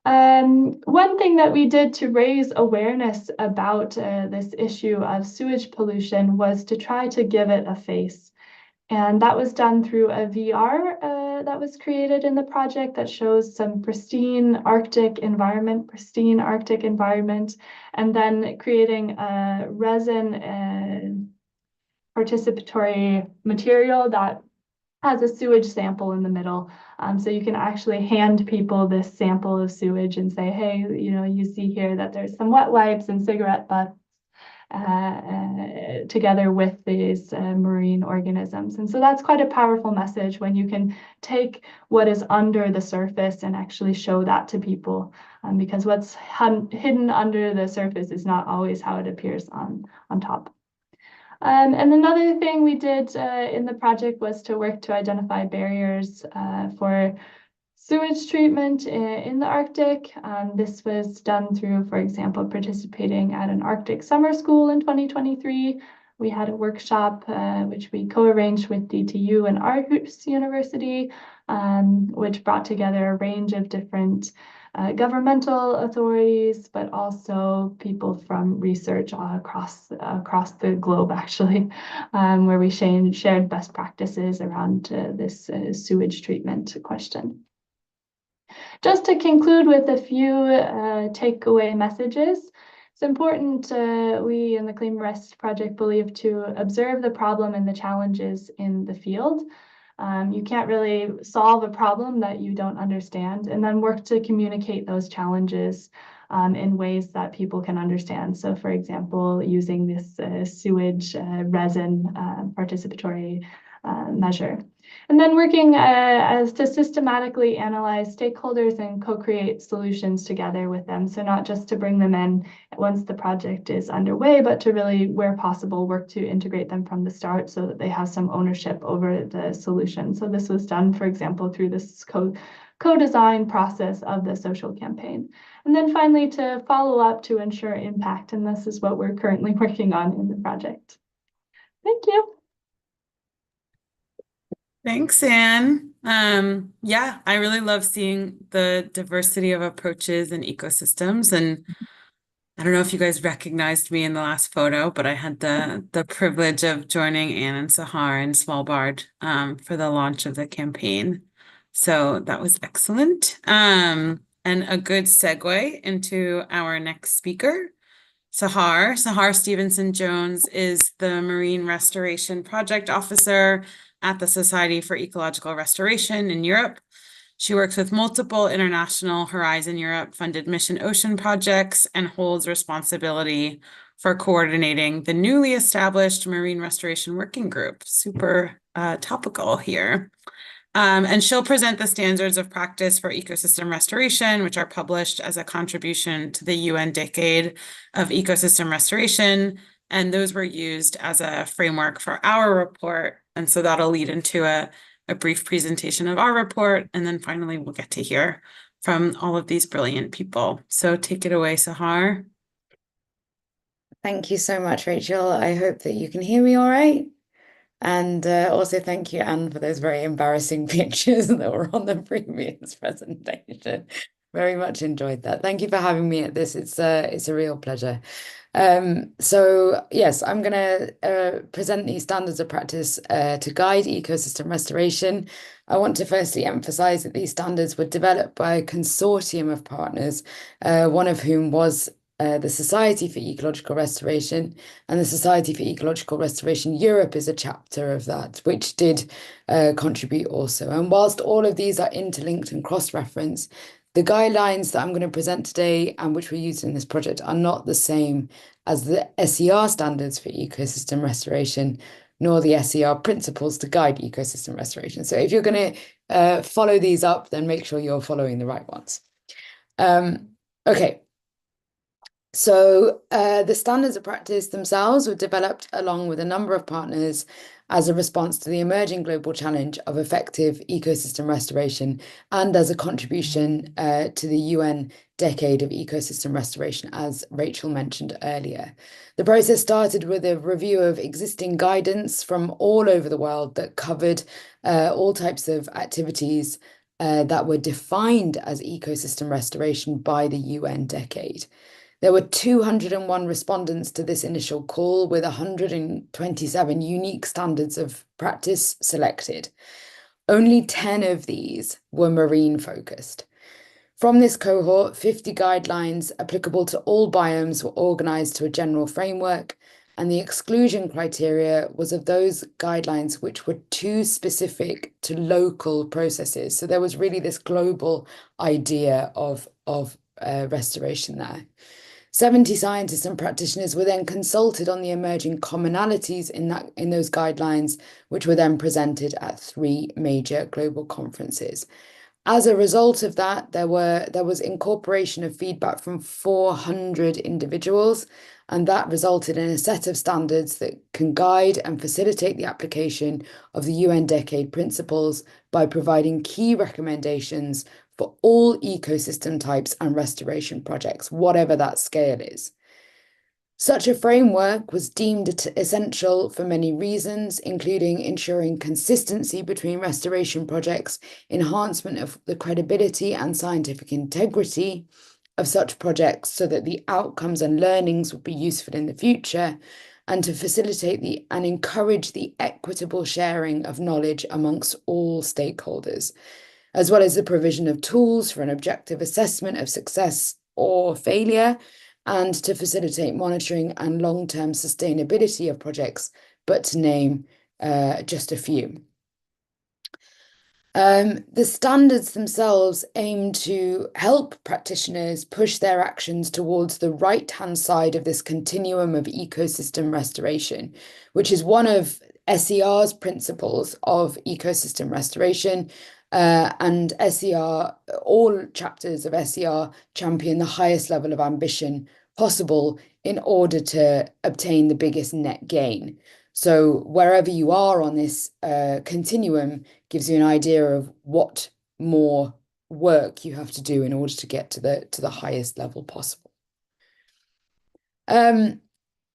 One thing that we did to raise awareness about this issue of sewage pollution was to try to give it a face. And that was done through a VR that was created in the project that shows some pristine Arctic environment, and then creating a resin participatory material that has a sewage sample in the middle. So you can actually hand people this sample of sewage and say, hey, you know, you see here that there's some wet wipes and cigarette butts together with these marine organisms. And so that's quite a powerful message when you can take what is under the surface and actually show that to people, because what's hidden under the surface is not always how it appears on top. And another thing we did in the project was to work to identify barriers for sewage treatment in the Arctic. This was done through, for example, participating at an Arctic summer school in 2023. We had a workshop which we co-arranged with DTU and Aarhus University, which brought together a range of different governmental authorities, but also people from research across the globe, actually, where we shared best practices around this sewage treatment question. Just to conclude with a few takeaway messages, it's important we in the CleanRest project believe to observe the problem and the challenges in the field. You can't really solve a problem that you don't understand, and then work to communicate those challenges in ways that people can understand. So for example, using this sewage resin participatory measure. And then working as to systematically analyze stakeholders and co-create solutions together with them. So not just to bring them in once the project is underway, but to really, where possible, work to integrate them from the start so that they have some ownership over the solution. So this was done, for example, through this co-design process of the social campaign. And then finally, to follow up to ensure impact. And this is what we're currently working on in the project. Thank you. Thanks, Anne. Yeah, I really love seeing the diversity of approaches and ecosystems. And I don't know if you guys recognized me in the last photo, but I had the privilege of joining Anne and Sahar in Svalbard for the launch of the campaign. So that was excellent. And a good segue into our next speaker, Sahar. Sahar Stevenson-Jones is the Marine Restoration Project Officer at the Society for Ecological Restoration in Europe. She works with multiple international Horizon Europe funded Mission Ocean projects and holds responsibility for coordinating the newly established Marine Restoration Working Group. Super topical here. And she'll present the standards of practice for ecosystem restoration, which are published as a contribution to the UN Decade of Ecosystem Restoration. And those were used as a framework for our report. And so that'll lead into a brief presentation of our report. And then finally, we'll get to hear from all of these brilliant people. So take it away, Sahar. Thank you so much, Rachel. I hope that you can hear me all right. And also thank you, Anne, for those very embarrassing pictures that were on the previous presentation. Very much enjoyed that. Thank you for having me at this. It's a real pleasure. So yes, I'm going to present these standards of practice to guide ecosystem restoration. I want to firstly emphasize that these standards were developed by a consortium of partners, one of whom was the Society for Ecological Restoration, and the Society for Ecological Restoration Europe is a chapter of that, which did contribute also. And whilst all of these are interlinked and cross-referenced, the guidelines that I'm going to present today and which were used in this project are not the same as the SER standards for ecosystem restoration, nor the SER principles to guide ecosystem restoration. So if you're going to follow these up, then make sure you're following the right ones. Okay. So the standards of practice themselves were developed along with a number of partners as a response to the emerging global challenge of effective ecosystem restoration and as a contribution to the UN Decade of Ecosystem Restoration, as Rachel mentioned earlier. The process started with a review of existing guidance from all over the world that covered all types of activities that were defined as ecosystem restoration by the UN Decade. There were 201 respondents to this initial call, with 127 unique standards of practice selected. Only 10 of these were marine focused. From this cohort, 50 guidelines applicable to all biomes were organized to a general framework, and the exclusion criteria was of those guidelines which were too specific to local processes. So there was really this global idea of restoration there. 70 scientists and practitioners were then consulted on the emerging commonalities in those guidelines, which were then presented at 3 major global conferences. As a result of that, there was incorporation of feedback from 400 individuals, and that resulted in a set of standards that can guide and facilitate the application of the UN Decade principles by providing key recommendations for all ecosystem types and restoration projects, whatever that scale is. Such a framework was deemed essential for many reasons, including ensuring consistency between restoration projects, enhancement of the credibility and scientific integrity of such projects so that the outcomes and learnings would be useful in the future, and to facilitate and encourage the equitable sharing of knowledge amongst all stakeholders, as well as the provision of tools for an objective assessment of success or failure, and to facilitate monitoring and long-term sustainability of projects, but to name just a few. The standards themselves aim to help practitioners push their actions towards the right-hand side of this continuum of ecosystem restoration, which is one of SER's principles of ecosystem restoration. And SER, all chapters of SER champion the highest level of ambition possible in order to obtain the biggest net gain. So wherever you are on this continuum gives you an idea of what more work you have to do in order to get to the highest level possible.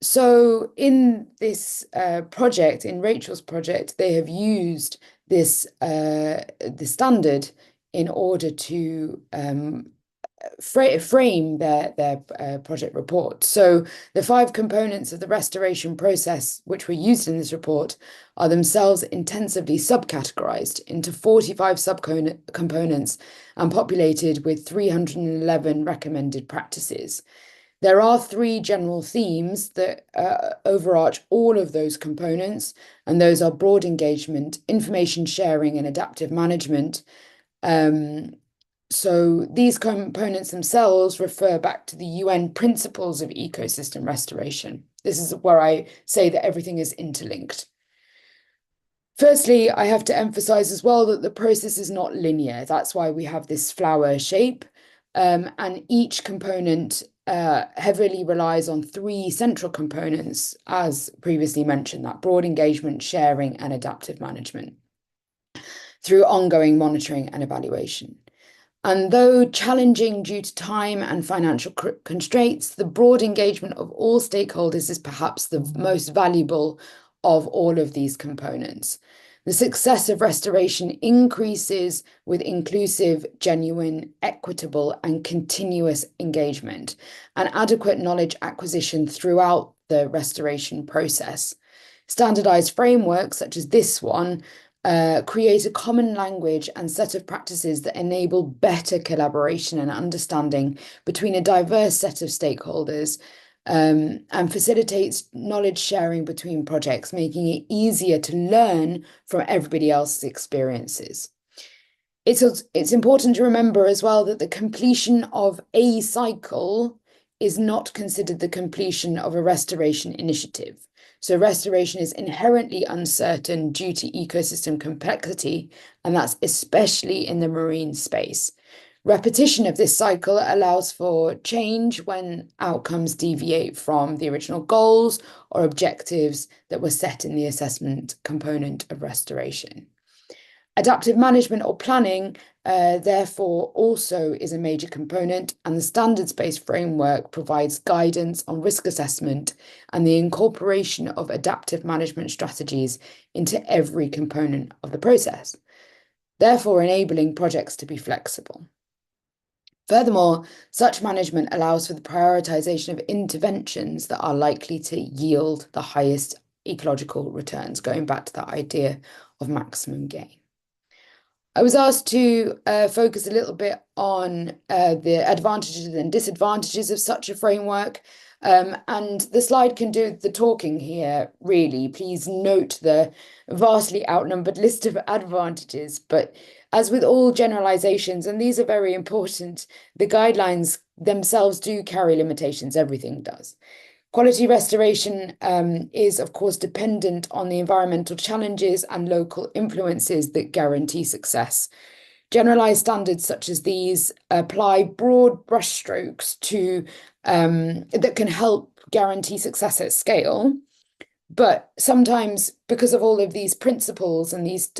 So in this project, in Rachel's project, they have used this the standard in order to frame their project report. So the 5 components of the restoration process which were used in this report are themselves intensively subcategorized into 45 subcomponents and populated with 311 recommended practices. There are 3 general themes that overarch all of those components, and those are broad engagement, information sharing, and adaptive management. So these components themselves refer back to the UN principles of ecosystem restoration. This is where I say that everything is interlinked. Firstly, I have to emphasize as well that the process is not linear. That's why we have this flower shape, and each component heavily relies on 3 central components, as previously mentioned, that broad engagement, sharing, and adaptive management, through ongoing monitoring and evaluation. And though challenging due to time and financial constraints, the broad engagement of all stakeholders is perhaps the most valuable of all of these components. The success of restoration increases with inclusive, genuine, equitable, and continuous engagement, and adequate knowledge acquisition throughout the restoration process. Standardized frameworks, such as this one, create a common language and set of practices that enable better collaboration and understanding between a diverse set of stakeholders, and facilitates knowledge sharing between projects, making it easier to learn from everybody else's experiences. It's important to remember as well that the completion of a cycle is not considered the completion of a restoration initiative. So restoration is inherently uncertain due to ecosystem complexity, and that's especially in the marine space. Repetition of this cycle allows for change when outcomes deviate from the original goals or objectives that were set in the assessment component of restoration. Adaptive management or planning, therefore, also is a major component, and the standards-based framework provides guidance on risk assessment and the incorporation of adaptive management strategies into every component of the process, therefore enabling projects to be flexible. Furthermore, such management allows for the prioritization of interventions that are likely to yield the highest ecological returns, going back to that idea of maximum gain. I was asked to focus a little bit on the advantages and disadvantages of such a framework. And the slide can do the talking here, really. Please note the vastly outnumbered list of advantages. But as with all generalizations, and these are very important, the guidelines themselves do carry limitations. Everything does. Quality restoration is, of course, dependent on the environmental challenges and local influences that guarantee success. Generalized standards such as these apply broad brushstrokes to that can help guarantee success at scale. But sometimes, because of all of these principles, and these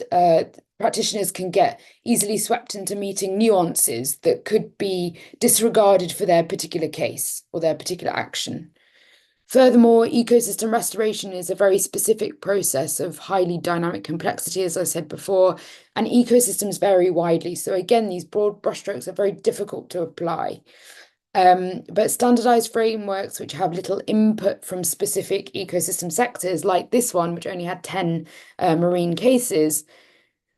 practitioners can get easily swept into meeting nuances that could be disregarded for their particular case or their particular action. Furthermore, ecosystem restoration is a very specific process of highly dynamic complexity, as I said before, and ecosystems vary widely. So again, these broad brushstrokes are very difficult to apply. But standardized frameworks which have little input from specific ecosystem sectors, like this one, which only had 10 marine cases,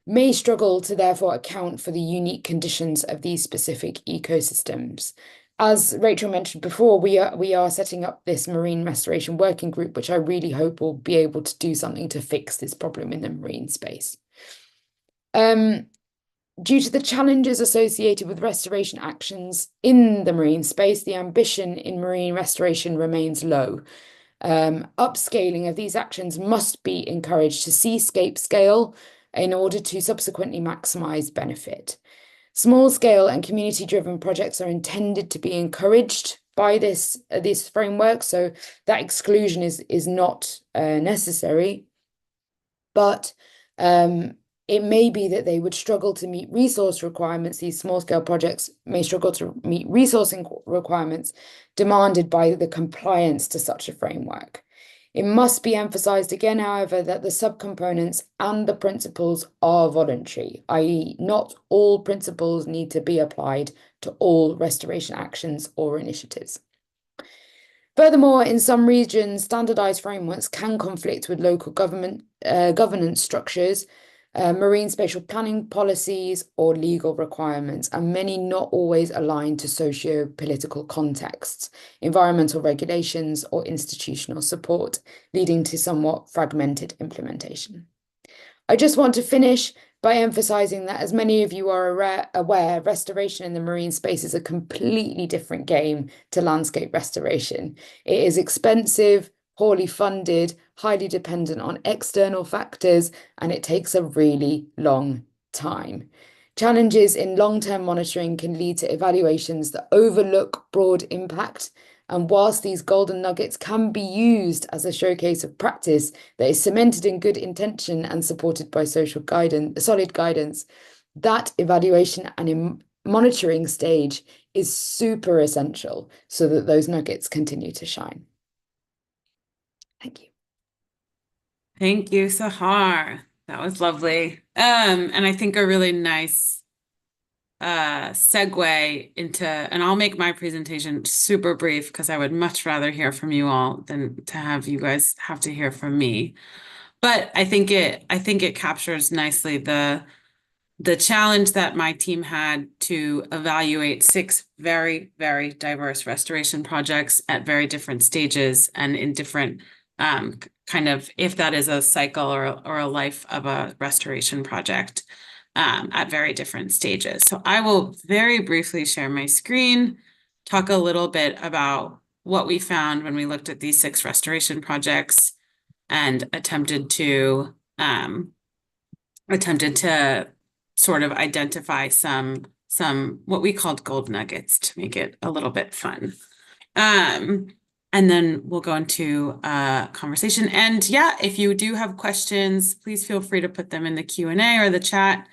may struggle to therefore account for the unique conditions of these specific ecosystems. As Rachel mentioned before, we are setting up this marine restoration working group, which I really hope will be able to do something to fix this problem in the marine space. Due to the challenges associated with restoration actions in the marine space, the ambition in marine restoration remains low. Upscaling of these actions must be encouraged to seascape scale in order to subsequently maximize benefit. Small-scale and community-driven projects are intended to be encouraged by this framework, so that exclusion is not necessary. But it may be that they would struggle to meet resource requirements. These small-scale projects may struggle to meet resourcing requirements demanded by the compliance to such a framework. It must be emphasized again, however, that the subcomponents and the principles are voluntary, i.e., not all principles need to be applied to all restoration actions or initiatives. Furthermore, in some regions, standardized frameworks can conflict with local governance structures, marine spatial planning policies, or legal requirements, and many not always aligned to socio-political contexts, environmental regulations, or institutional support, leading to somewhat fragmented implementation. I just want to finish by emphasizing that, as many of you are aware, restoration in the marine space is a completely different game to landscape restoration. It is expensive, poorly funded, highly dependent on external factors, and it takes a really long time. Challenges in long-term monitoring can lead to evaluations that overlook broad impact, and whilst these golden nuggets can be used as a showcase of practice that is cemented in good intention and supported by solid guidance, that evaluation and monitoring stage is super essential so that those nuggets continue to shine. Thank you. Thank you, Sahar. That was lovely. And I think a really nice segue into, and I'll make my presentation super brief because I would much rather hear from you all than to have you guys have to hear from me. But I think it captures nicely the challenge that my team had to evaluate 6 very, very diverse restoration projects at very different stages and in different kind of, if that is a cycle or a life of a restoration project at very different stages. So I will very briefly share my screen, talk a little bit about what we found when we looked at these 6 restoration projects and attempted to sort of identify some what we called gold nuggets to make it a little bit fun. And then we'll go into conversation. And yeah, if you do have questions, please feel free to put them in the Q&A or the chat.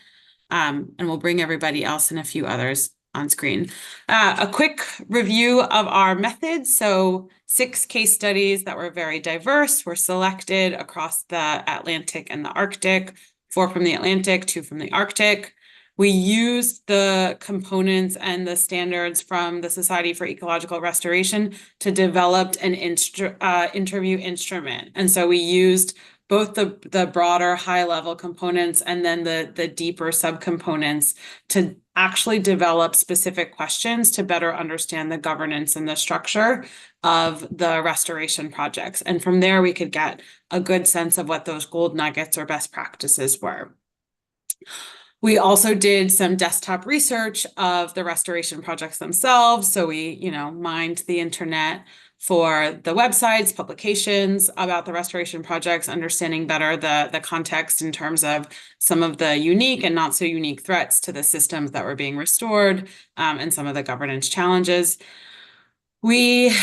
And we'll bring everybody else and a few others on screen. A quick review of our methods. So 6 case studies that were very diverse were selected across the Atlantic and the Arctic, 4 from the Atlantic, 2 from the Arctic. We used the components and the standards from the Society for Ecological Restoration to develop an interview instrument. And so we used both the broader high-level components and then the deeper subcomponents to actually develop specific questions to better understand the governance and the structure of the restoration projects. And from there, we could get a good sense of what those gold nuggets or best practices were. We also did some desktop research of the restoration projects themselves. So we, mined the internet for the websites, publications about the restoration projects, understanding better the context in terms of some of the unique and not so unique threats to the systems that were being restored, and some of the governance challenges. We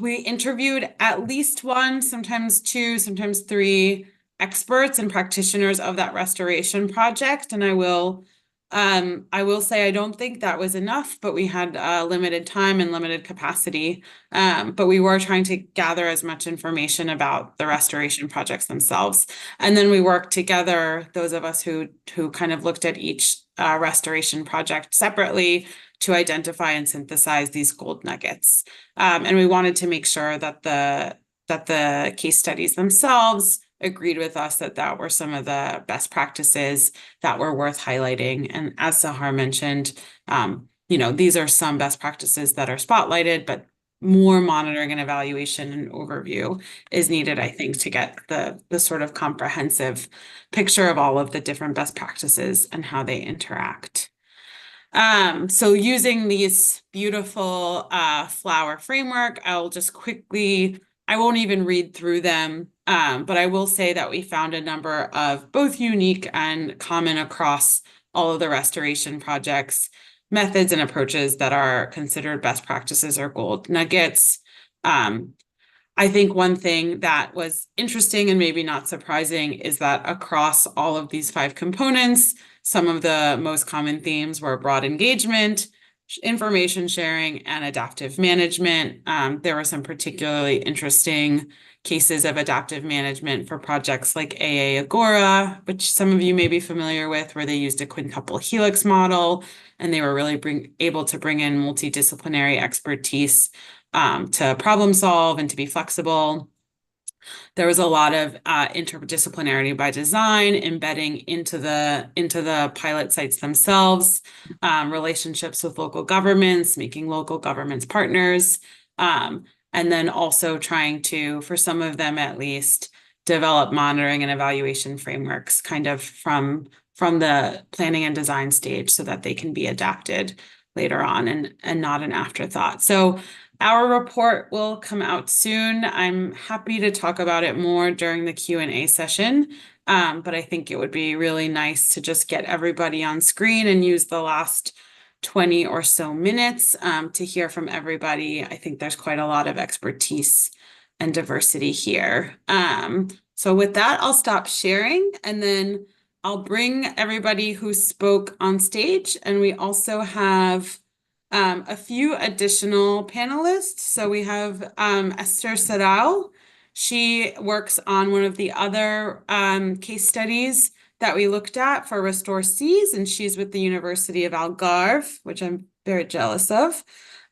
interviewed at least 1, sometimes 2, sometimes 3 experts and practitioners of that restoration project. And I will say I don't think that was enough, but we had limited time and limited capacity. But we were trying to gather as much information about the restoration projects themselves. And then we worked together, those of us who kind of looked at each restoration project separately, to identify and synthesize these gold nuggets. And we wanted to make sure that the case studies themselves agreed with us that were some of the best practices that were worth highlighting. And as Sahar mentioned, these are some best practices that are spotlighted, but more monitoring and evaluation and overview is needed, I think, to get the sort of comprehensive picture of all of the different best practices and how they interact. So using these beautiful flower framework, I'll just quickly, I won't even read through them, but I will say that we found a number of both unique and common across all of the restoration projects, methods and approaches that are considered best practices or gold nuggets. I think one thing that was interesting and maybe not surprising is that across all of these 5 components, some of the most common themes were broad engagement, information sharing, and adaptive management. There were some particularly interesting cases of adaptive management for projects like AA Agora, which some of you may be familiar with, where they used a quintuple helix model, and they were really able to bring in multidisciplinary expertise to problem solve and to be flexible. There was a lot of interdisciplinarity by design, embedding into the pilot sites themselves, relationships with local governments, making local governments partners, and then also trying to, for some of them at least, develop monitoring and evaluation frameworks kind of from the planning and design stage so that they can be adapted later on and not an afterthought. So our report will come out soon. I'm happy to talk about it more during the Q&A session, but I think it would be really nice to just get everybody on screen and use the last 20 or so minutes to hear from everybody. I think there's quite a lot of expertise and diversity here. So with that, I'll stop sharing and then I'll bring everybody who spoke on stage, and we also have a few additional panelists. So we have Esther Serrao, She works on one of the other case studies that we looked at for Restore Seas, and she's with the University of Algarve, which I'm very jealous of.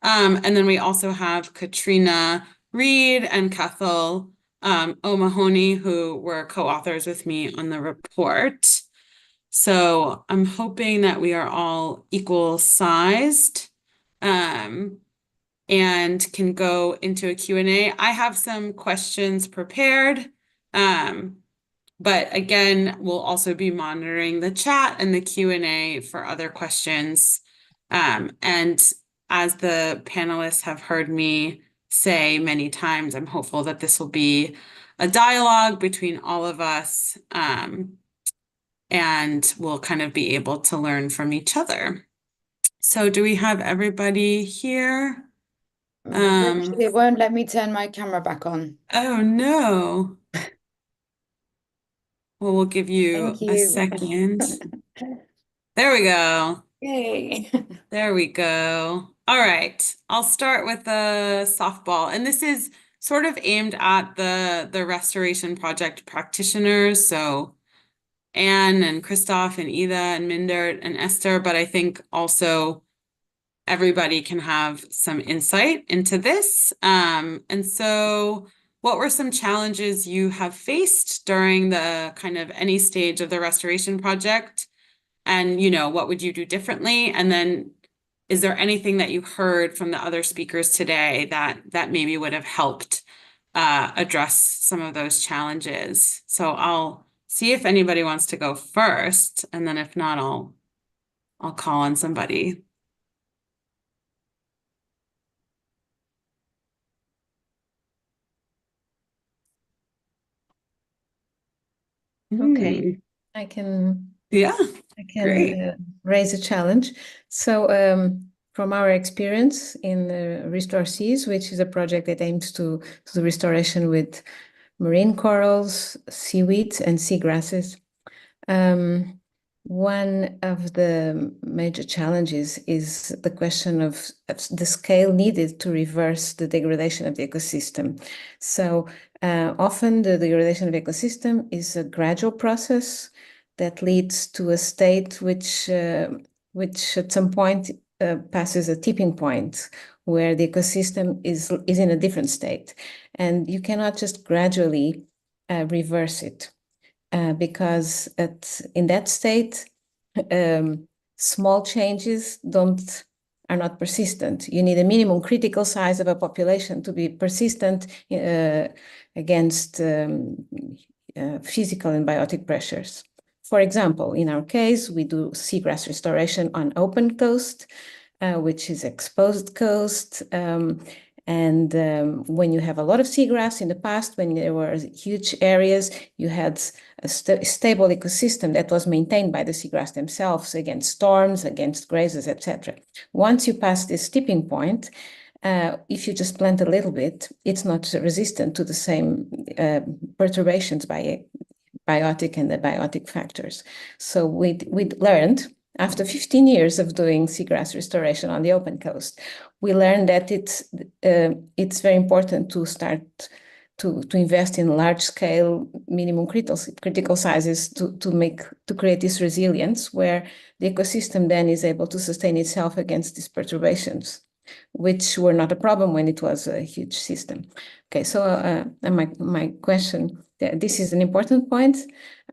And then we also have Katrina Reed and Cathal O'Mahony, who were co-authors with me on the report. So I'm hoping that we are all equal sized and can go into a Q&A. I have some questions prepared, but again, we'll also be monitoring the chat and the Q&A for other questions. And as the panelists have heard me say many times, I'm hopeful that this will be a dialogue between all of us, and we'll kind of be able to learn from each other. So do we have everybody here? Actually, it won't let me turn my camera back on. Oh no. Well, we'll give you Thank a you. second. There we go. Yay. There we go. All right. I'll start with the softball. And this is sort of aimed at the restoration project practitioners. So Anne and Christoph and Ida and Mindert and Esther, but I think also everybody can have some insight into this. And so what were some challenges you have faced during the kind of any stage of the restoration project? And, you know, what would you do differently? And then is there anything that you heard from the other speakers today that maybe would have helped address some of those challenges? So I'll see if anybody wants to go first, and then if not, I'll call on somebody. Okay, I can Yeah, great. Raise a challenge. So from our experience in Restore Seas, which is a project that aims to the restoration with marine corals, seaweed, and seagrasses, one of the major challenges is the question of the scale needed to reverse the degradation of the ecosystem. So often the degradation of ecosystem is a gradual process that leads to a state which at some point passes a tipping point where the ecosystem is in a different state. And you cannot just gradually reverse it. Because in that state, small changes are not persistent. You need a minimum critical size of a population to be persistent against physical and biotic pressures. For example, in our case, we do seagrass restoration on open coast, which is exposed coast. And when you have a lot of seagrass in the past, when there were huge areas, you had a stable ecosystem that was maintained by the seagrass themselves against storms, against grazes, etc. Once you pass this tipping point, if you just plant a little bit, it's not resistant to the same perturbations by biotic and abiotic factors. So we learned, after 15 years of doing seagrass restoration on the open coast, we learned that it's very important to start to invest in large-scale minimum critical sizes to create this resilience where the ecosystem then is able to sustain itself against these perturbations, which were not a problem when it was a huge system. Okay, so my question, this is an important point.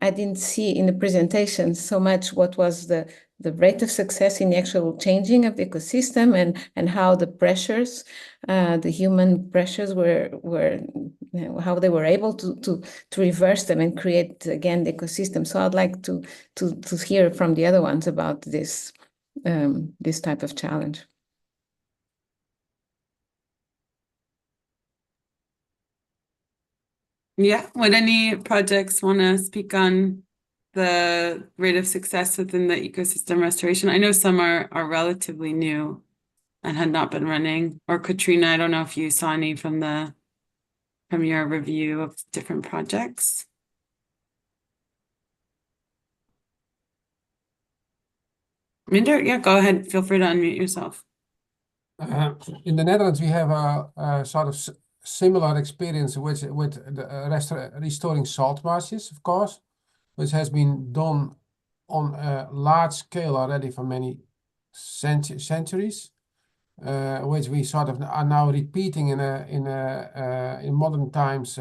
I didn't see in the presentation so much what was the rate of success in the actual changing of the ecosystem and how the pressures, the human pressures were how they were able to reverse them and create again the ecosystem. So I'd like to hear from the other ones about this this type of challenge. Yeah, would any projects want to speak on the rate of success within the ecosystem restoration? I know some are relatively new and had not been running. Or Katrina, I don't know if you saw any from your review of different projects. Minder, yeah, go ahead. Feel free to unmute yourself. In the Netherlands, we have a sort of similar experience with restoring salt marshes, of course, which has been done on a large scale already for many centuries, which we sort of are now repeating in modern times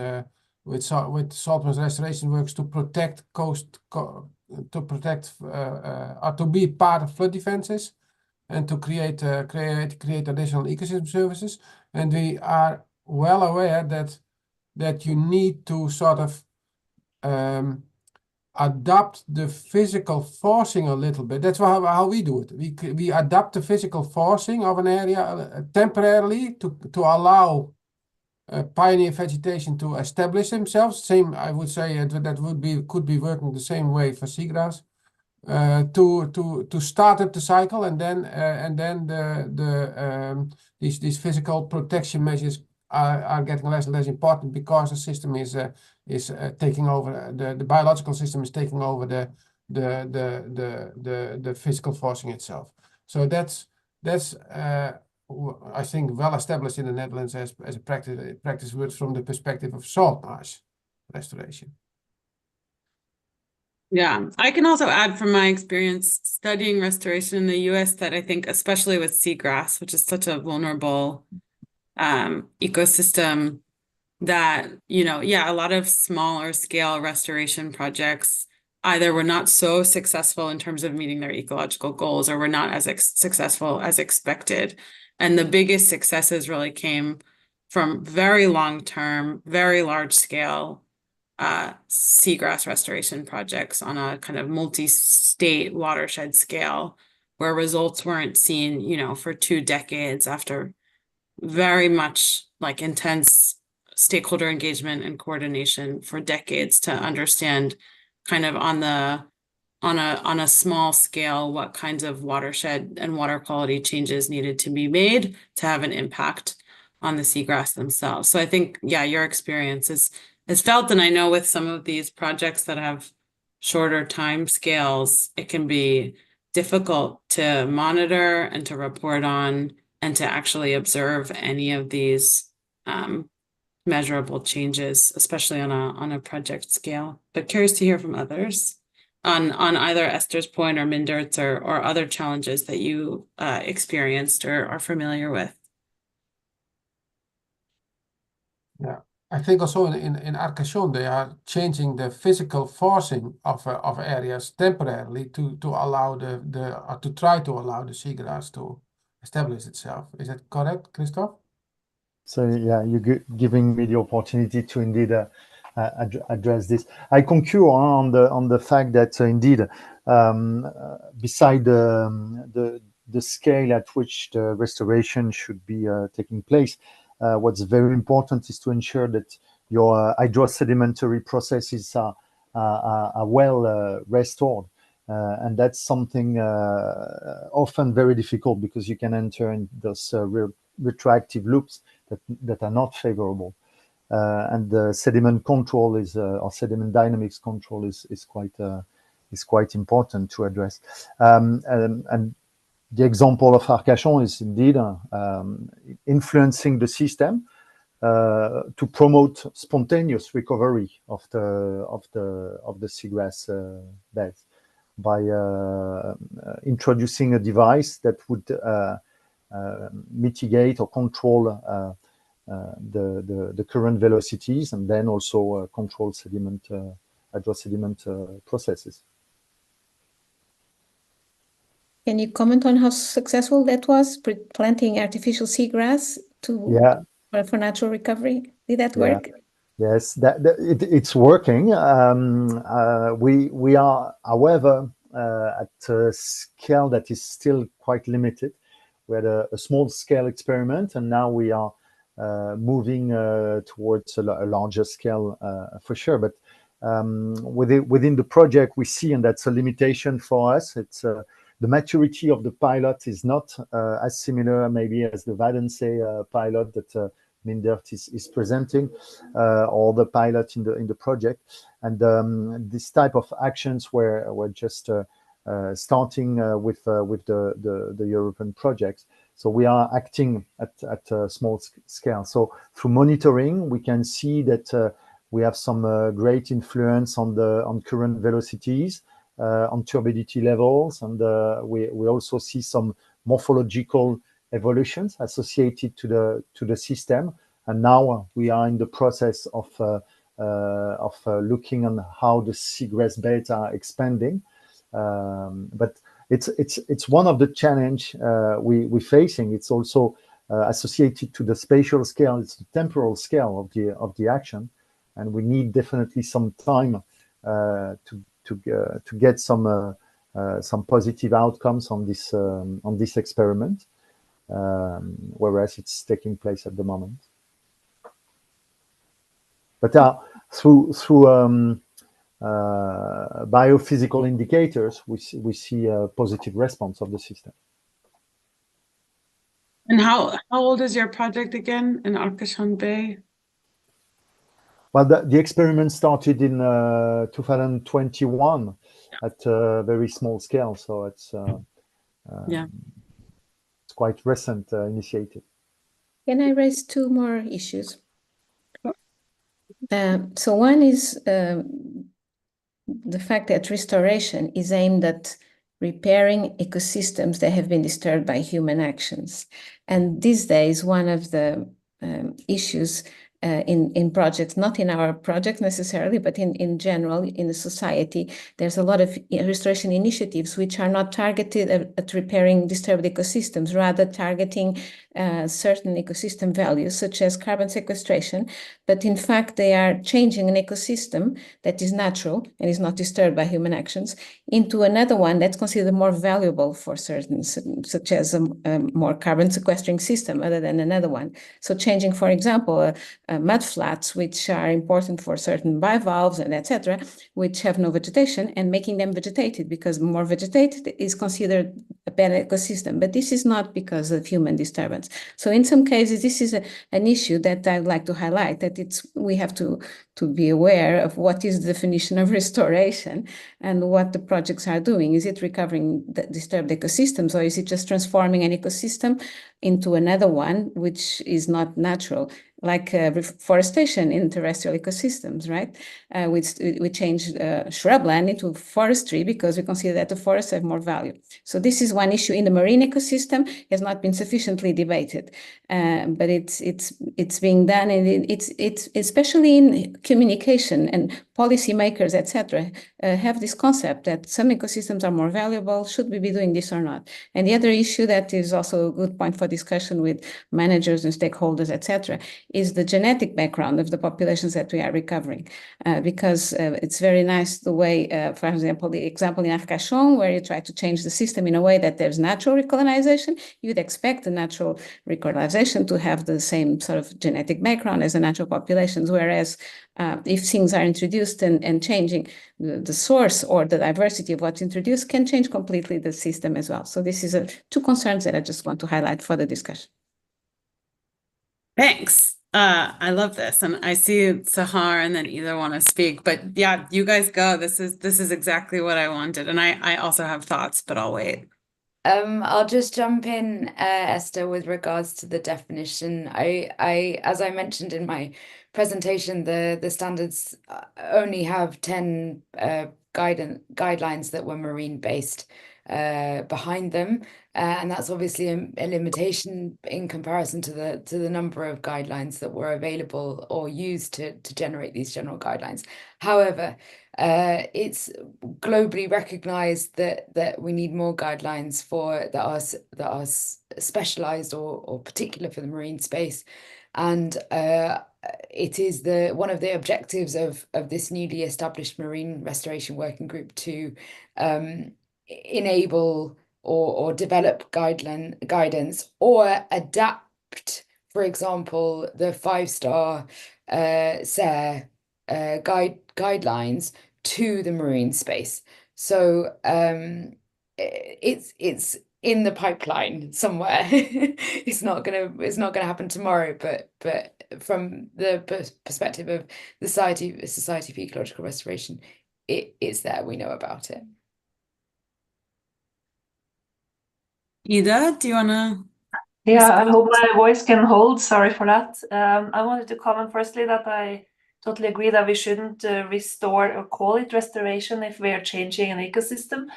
with salt marsh restoration works to protect to protect or to be part of flood defenses and to create additional ecosystem services. And we are well aware that you need to sort of adapt the physical forcing a little bit. That's how we do it. We adapt the physical forcing of an area temporarily to allow pioneer vegetation to establish themselves. Same, I would say that could be working the same way for seagrass. To start up the cycle, and then these physical protection measures are getting less and less important because the system is taking over, the biological system is taking over the physical forcing itself. So that's I think well established in the Netherlands as a practice works from the perspective of salt marsh restoration. Yeah, I can also add from my experience studying restoration in the US that I think, especially with seagrass, which is such a vulnerable ecosystem, that, a lot of smaller scale restoration projects either were not so successful in terms of meeting their ecological goals or were not as successful as expected. And the biggest successes really came from very long-term, very large-scale seagrass restoration projects on a kind of multi-state watershed scale, where results weren't seen, for 2 decades after very much like intense stakeholder engagement and coordination for decades to understand kind of on a small scale what kinds of watershed and water quality changes needed to be made to have an impact on the seagrass themselves. So I think, your experience is felt, and I know with some of these projects that have shorter time scales, it can be difficult to monitor and to report on and to actually observe any of these measurable changes, especially on a project scale. But curious to hear from others on either Esther's point or Mindert's or other challenges that you experienced or are familiar with. Yeah, I think also in Arcachon they are changing the physical forcing of areas temporarily to allow to try to allow the seagrass to establish itself. Is that correct, Christophe? So yeah, you're giving me the opportunity to indeed address this. I concur on the fact that indeed, beside the scale at which the restoration should be taking place, what's very important is to ensure that your hydrosedimentary processes are well restored. And that's something often very difficult because you can enter in those retroactive loops that are not favorable. And the sediment control or sediment dynamics control is quite important to address. And the example of Arcachon is indeed influencing the system to promote spontaneous recovery of the seagrass beds by introducing a device that would mitigate or control the current velocities and then also control hydrosediment processes. Can you comment on how successful that was, planting artificial seagrass for natural recovery? Did that work? Yes, it's working. We are, however, at a scale that is still quite limited. We had a small scale experiment, and now we are moving towards a larger scale for sure. But within the project, we see, and that's a limitation for us, it's the maturity of the pilot is not as similar maybe as the VIII pilot that Mindert is presenting, or the pilot in the project. And this type of actions were just starting with the European projects So we are acting at a small scale. So through monitoring, we can see that we have some great influence on current velocities, on turbidity levels, and we also see some morphological evolutions associated to the system. And now we are in the process of looking on how the seagrass beds are expanding. But it's one of the challenge we're facing. It's also associated to the spatial scale. It's the temporal scale of the action, and we need definitely some time to get some positive outcomes on this experiment, whereas it's taking place at the moment. But through biophysical indicators, we see a positive response of the system. And how old is your project again in Arcachon Bay? Well, the experiment started in 2021 at a very small scale, so it's quite recent initiative. Can I raise two more issues? So one is the fact that restoration is aimed at repairing ecosystems that have been disturbed by human actions. And these days, one of the issues in projects, not in our project necessarily, but in general, in the society, there's a lot of restoration initiatives which are not targeted at repairing disturbed ecosystems, rather targeting certain ecosystem values, such as carbon sequestration. But in fact, they are changing an ecosystem that is natural and is not disturbed by human actions into another one that's considered more valuable for certain, such as a more carbon sequestering system other than another one. So changing, for example, mud flats, which are important for certain bivalves and etc., which have no vegetation, and making them vegetated, because more vegetated is considered a better ecosystem. But this is not because of human disturbance. So in some cases, this is an issue that I'd like to highlight, that we have to be aware of what is the definition of restoration and what the projects are doing. Is it recovering the disturbed ecosystems, or is it just transforming an ecosystem into another one which is not natural, like reforestation in terrestrial ecosystems, right? We change shrubland into forestry because we consider that the forests have more value. So this is one issue in the marine ecosystem, has not been sufficiently debated, but it's being done, and it's especially in communication, and policymakers, etc., have this concept that some ecosystems are more valuable. Should we be doing this or not? And the other issue that is also a good point for discussion with managers and stakeholders, etc., is the genetic background of the populations that we are recovering, because it's very nice the way, for example, the example in Arcachon, where you try to change the system in a way that there's natural recolonization. You'd expect the natural recolonization to have the same sort of genetic background as the natural populations, whereas if things are introduced and changing, the source or the diversity of what's introduced can change completely the system as well. So this is two concerns that I just want to highlight for the discussion. Thanks. I love this, and I see Sahar and then either want to speak, but yeah, you guys go. This is exactly what I wanted, and I also have thoughts, but I'll wait. I'll just jump in, Esther, with regards to the definition. As I mentioned in my presentation, the standards only have 10 guidelines that were marine-based behind them, and that's obviously a limitation in comparison to the number of guidelines that were available or used to generate these general guidelines. However, it's globally recognized that we need more guidelines that are specialized or particular for the marine space, and it is one of the objectives of this newly established Marine Restoration Working Group to enable or develop guidance or adapt, for example, the 5-star SARE guidelines to the marine space. So it's in the pipeline somewhere. It's not gonna happen tomorrow, but from the perspective of the Society for Ecological Restoration, it's there. We know about it. Ida, do you want to? Yeah, I hope my voice can hold. Sorry for that. I wanted to comment firstly that I totally agree that we shouldn't restore or call it restoration if we are changing an ecosystem.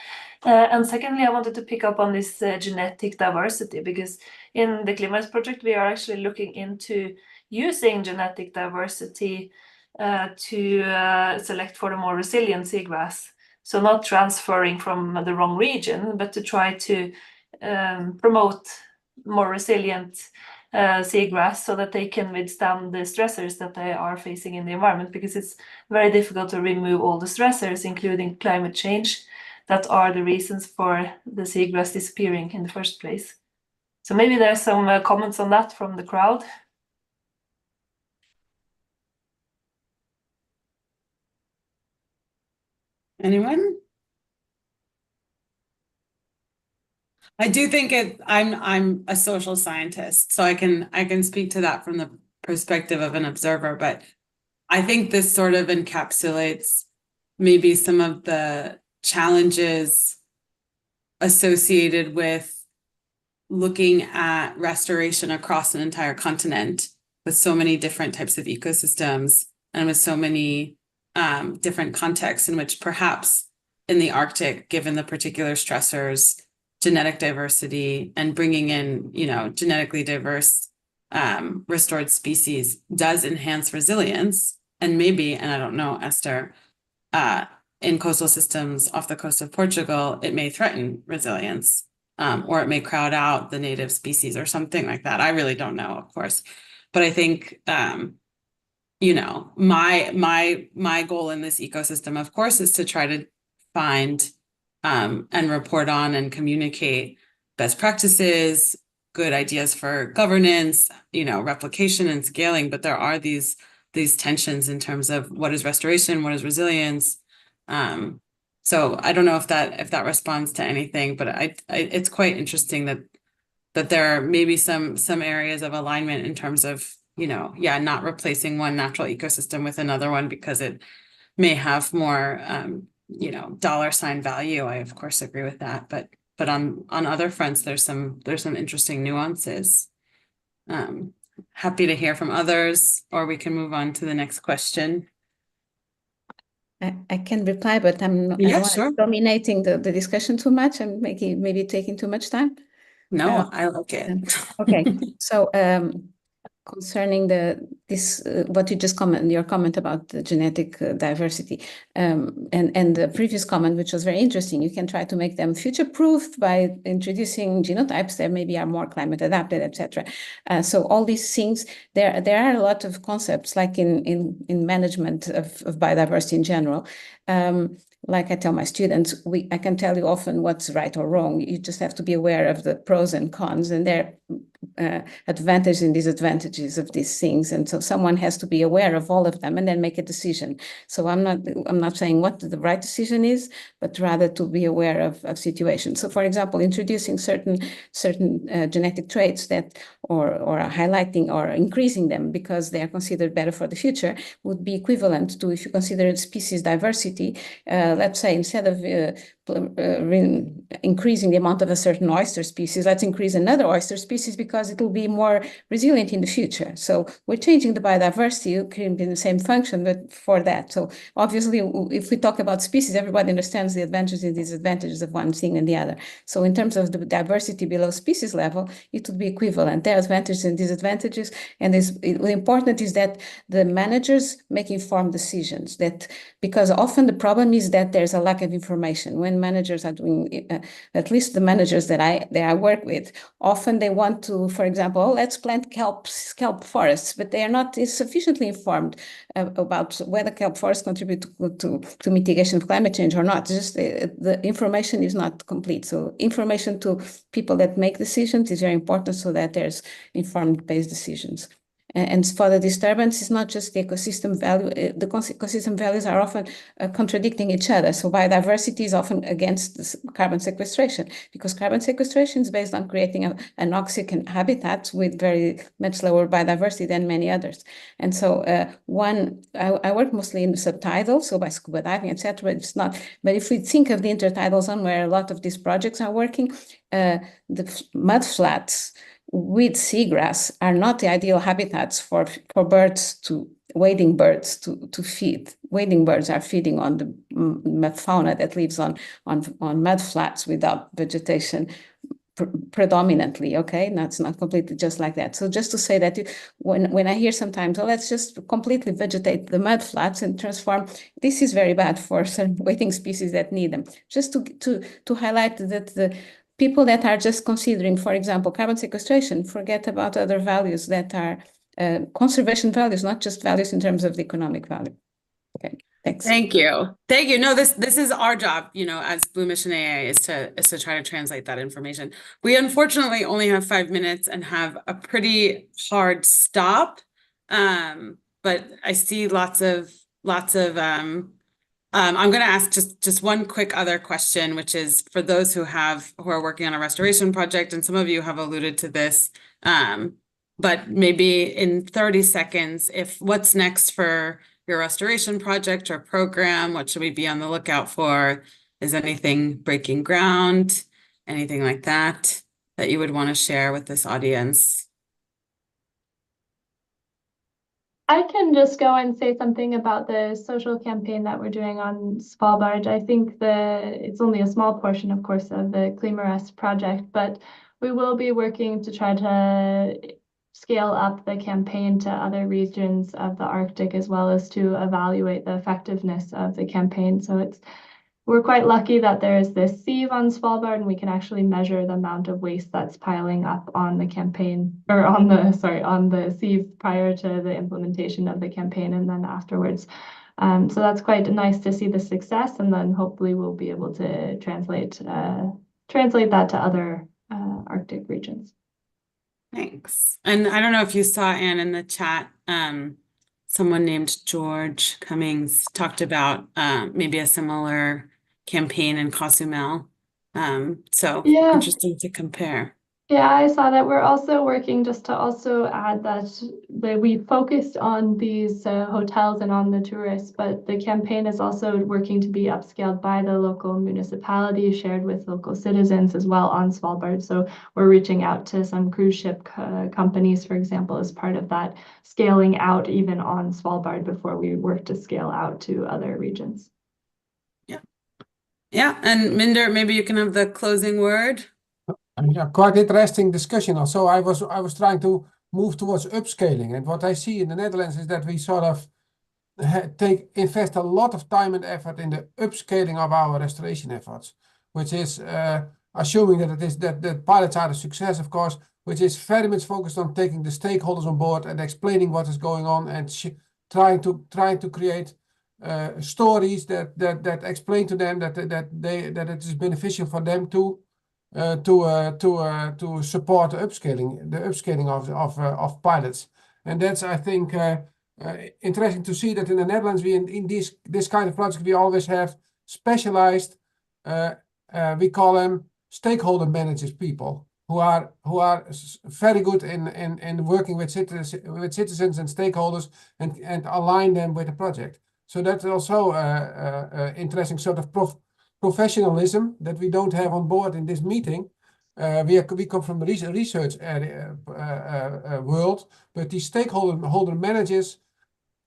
And secondly, I wanted to pick up on this genetic diversity, because in the CleanRest project, we are actually looking into using genetic diversity to select for the more resilient seagrass. So not transferring from the wrong region, but to try to promote more resilient seagrass so that they can withstand the stressors that they are facing in the environment, because it's very difficult to remove all the stressors, including climate change, that are the reasons for the seagrass disappearing in the first place. So maybe there's some comments on that from the crowd. Anyone? I do think I'm a social scientist, so I can speak to that from the perspective of an observer, but I think this sort of encapsulates maybe some of the challenges associated with looking at restoration across an entire continent with so many different types of ecosystems and with so many different contexts in which perhaps in the Arctic, given the particular stressors, genetic diversity and bringing in, genetically diverse restored species does enhance resilience. And maybe, and I don't know, Esther, in coastal systems off the coast of Portugal, it may threaten resilience, or it may crowd out the native species or something like that. I really don't know, of course. But I think, my goal in this ecosystem, of course, is to try to find and report on and communicate best practices, good ideas for governance, replication and scaling. But there are these tensions in terms of what is restoration, what is resilience. So I don't know if that responds to anything, but it's quite interesting that there are maybe some areas of alignment in terms of, not replacing one natural ecosystem with another one because it may have more dollar sign value. I of course agree with that, but on other fronts there's some interesting nuances. Happy to hear from others, or we can move on to the next question. I can reply, but I'm Sure. dominating the discussion too much. I'm maybe taking too much time. No, I like it. Okay, so concerning what you just your comment about the genetic diversity, and the previous comment, which was very interesting, you can try to make them future-proof by introducing genotypes that maybe are more climate adapted, etc. So all these things, there are a lot of concepts, like in management of biodiversity in general. Like I tell my students, I can tell you often what's right or wrong. You just have to be aware of the pros and cons and their advantages and disadvantages of these things. And so someone has to be aware of all of them and then make a decision. So I'm not saying what the right decision is, but rather to be aware of situations. So for example, introducing certain genetic traits that or highlighting or increasing them because they are considered better for the future would be equivalent to, if you consider species diversity, let's say instead of increasing the amount of a certain oyster species, let's increase another oyster species because it will be more resilient in the future. So we're changing the biodiversity, creating the same function, but for that. So obviously, if we talk about species, everybody understands the advantages and disadvantages of one thing and the other. So in terms of the diversity below species level, it would be equivalent. There are advantages and disadvantages, and the important is that the managers make informed decisions. Because often the problem is that there's a lack of information. When managers are doing, at least the managers that I work with, often they want to, for example, let's plant kelp forests, but they are not sufficiently informed about whether kelp forests contribute to mitigation of climate change or not. Just the information is not complete. So information to people that make decisions is very important so that there's informed-based decisions. And for the disturbance, it's not just the ecosystem value. The ecosystem values are often contradicting each other. So biodiversity is often against carbon sequestration, because carbon sequestration is based on creating an anoxic habitat with very much lower biodiversity than many others. And so I work mostly in the subtidal, so by scuba diving, etc. It's not. But if we think of the intertidal zone where a lot of these projects are working, the mud flats with seagrass are not the ideal habitats for birds wading birds to feed. Wading birds are feeding on the fauna that lives on mud flats without vegetation predominantly. Okay, that's not completely just like that. So just to say that when I hear sometimes, oh, let's just completely vegetate the mud flats and transform, this is very bad for certain wading species that need them. Just to highlight that the people that are just considering, for example, carbon sequestration, forget about other values that are conservation values, not just values in terms of the economic value. Okay, thanks. Thank you. Thank you. No, this is our job, as BlueMissionAA is to try to translate that information. We unfortunately only have 5 minutes and have a pretty hard stop. But I see lots of I'm going to ask just one quick other question, which is for those who are working on a restoration project, and some of you have alluded to this, but maybe in 30 seconds, what's next for your restoration project or program? What should we be on the lookout for? Is anything breaking ground? Anything like that you would want to share with this audience? I can just go and say something about the social campaign that we're doing on Svalbard. I think it's only a small portion, of course, of the CleanMaRES project, but we will be working to try to scale up the campaign to other regions of the Arctic, as well as to evaluate the effectiveness of the campaign. So we're quite lucky that there is this sieve on Svalbard, and we can actually measure the amount of waste that's piling up on the campaign, or on the sieve prior to the implementation of the campaign and then afterwards. So that's quite nice to see the success, and then hopefully we'll be able to translate that to other Arctic regions. Thanks. And I don't know if you saw, Anne, in the chat, someone named George Cummings talked about maybe a similar campaign in Cozumel. So Yeah. Interesting to compare. Yeah, I saw that. We're also working, just to also add that we focused on these hotels and on the tourists, but the campaign is also working to be upscaled by the local municipality, shared with local citizens as well on Svalbard. So we're reaching out to some cruise ship companies, for example, as part of that scaling out even on Svalbard before we work to scale out to other regions. Yeah, and Minder, maybe you can have the closing word. Yeah, quite interesting discussion. Also, I was trying to move towards upscaling, and what I see in the Netherlands is that we sort of invest a lot of time and effort in the upscaling of our restoration efforts, which is assuming that pilots are a success, of course, which is very much focused on taking the stakeholders on board and explaining what is going on and trying to create stories that explain to them that it is beneficial for them to support the upscaling of pilots. And that's, I think, interesting to see that in the Netherlands, we in this kind of project, we always have specialized, we call them stakeholder managers, people who are very good in working with citizens and stakeholders and align them with the project. So that's also interesting sort of professionalism that we don't have on board in this meeting. We come from the research world, but the stakeholder managers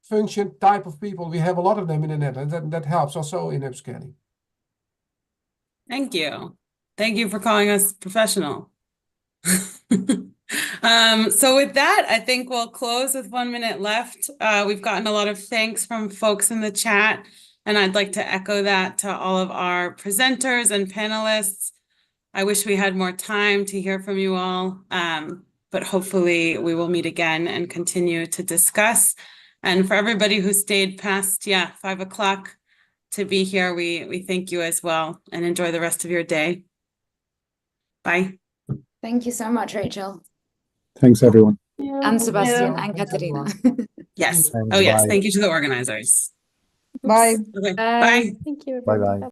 function type of people, we have a lot of them in the Netherlands. That helps also in upscaling. Thank you. Thank you for calling us professional. So with that, I think we'll close with 1 minute left. We've gotten a lot of thanks from folks in the chat, and I'd like to echo that to all of our presenters and panelists. I wish we had more time to hear from you all, but hopefully we will meet again and continue to discuss. And for everybody who stayed past 5 o'clock to be here, we thank you as well, and enjoy the rest of your day. Bye. Thank you so much, Rachel. Thanks, everyone. And Sebastian and Katarina. Yes. Thanks, Oh, yes. bye. Thank you to the organizers. Bye. Okay. Bye. Bye. Thank you, Bye-bye. everyone.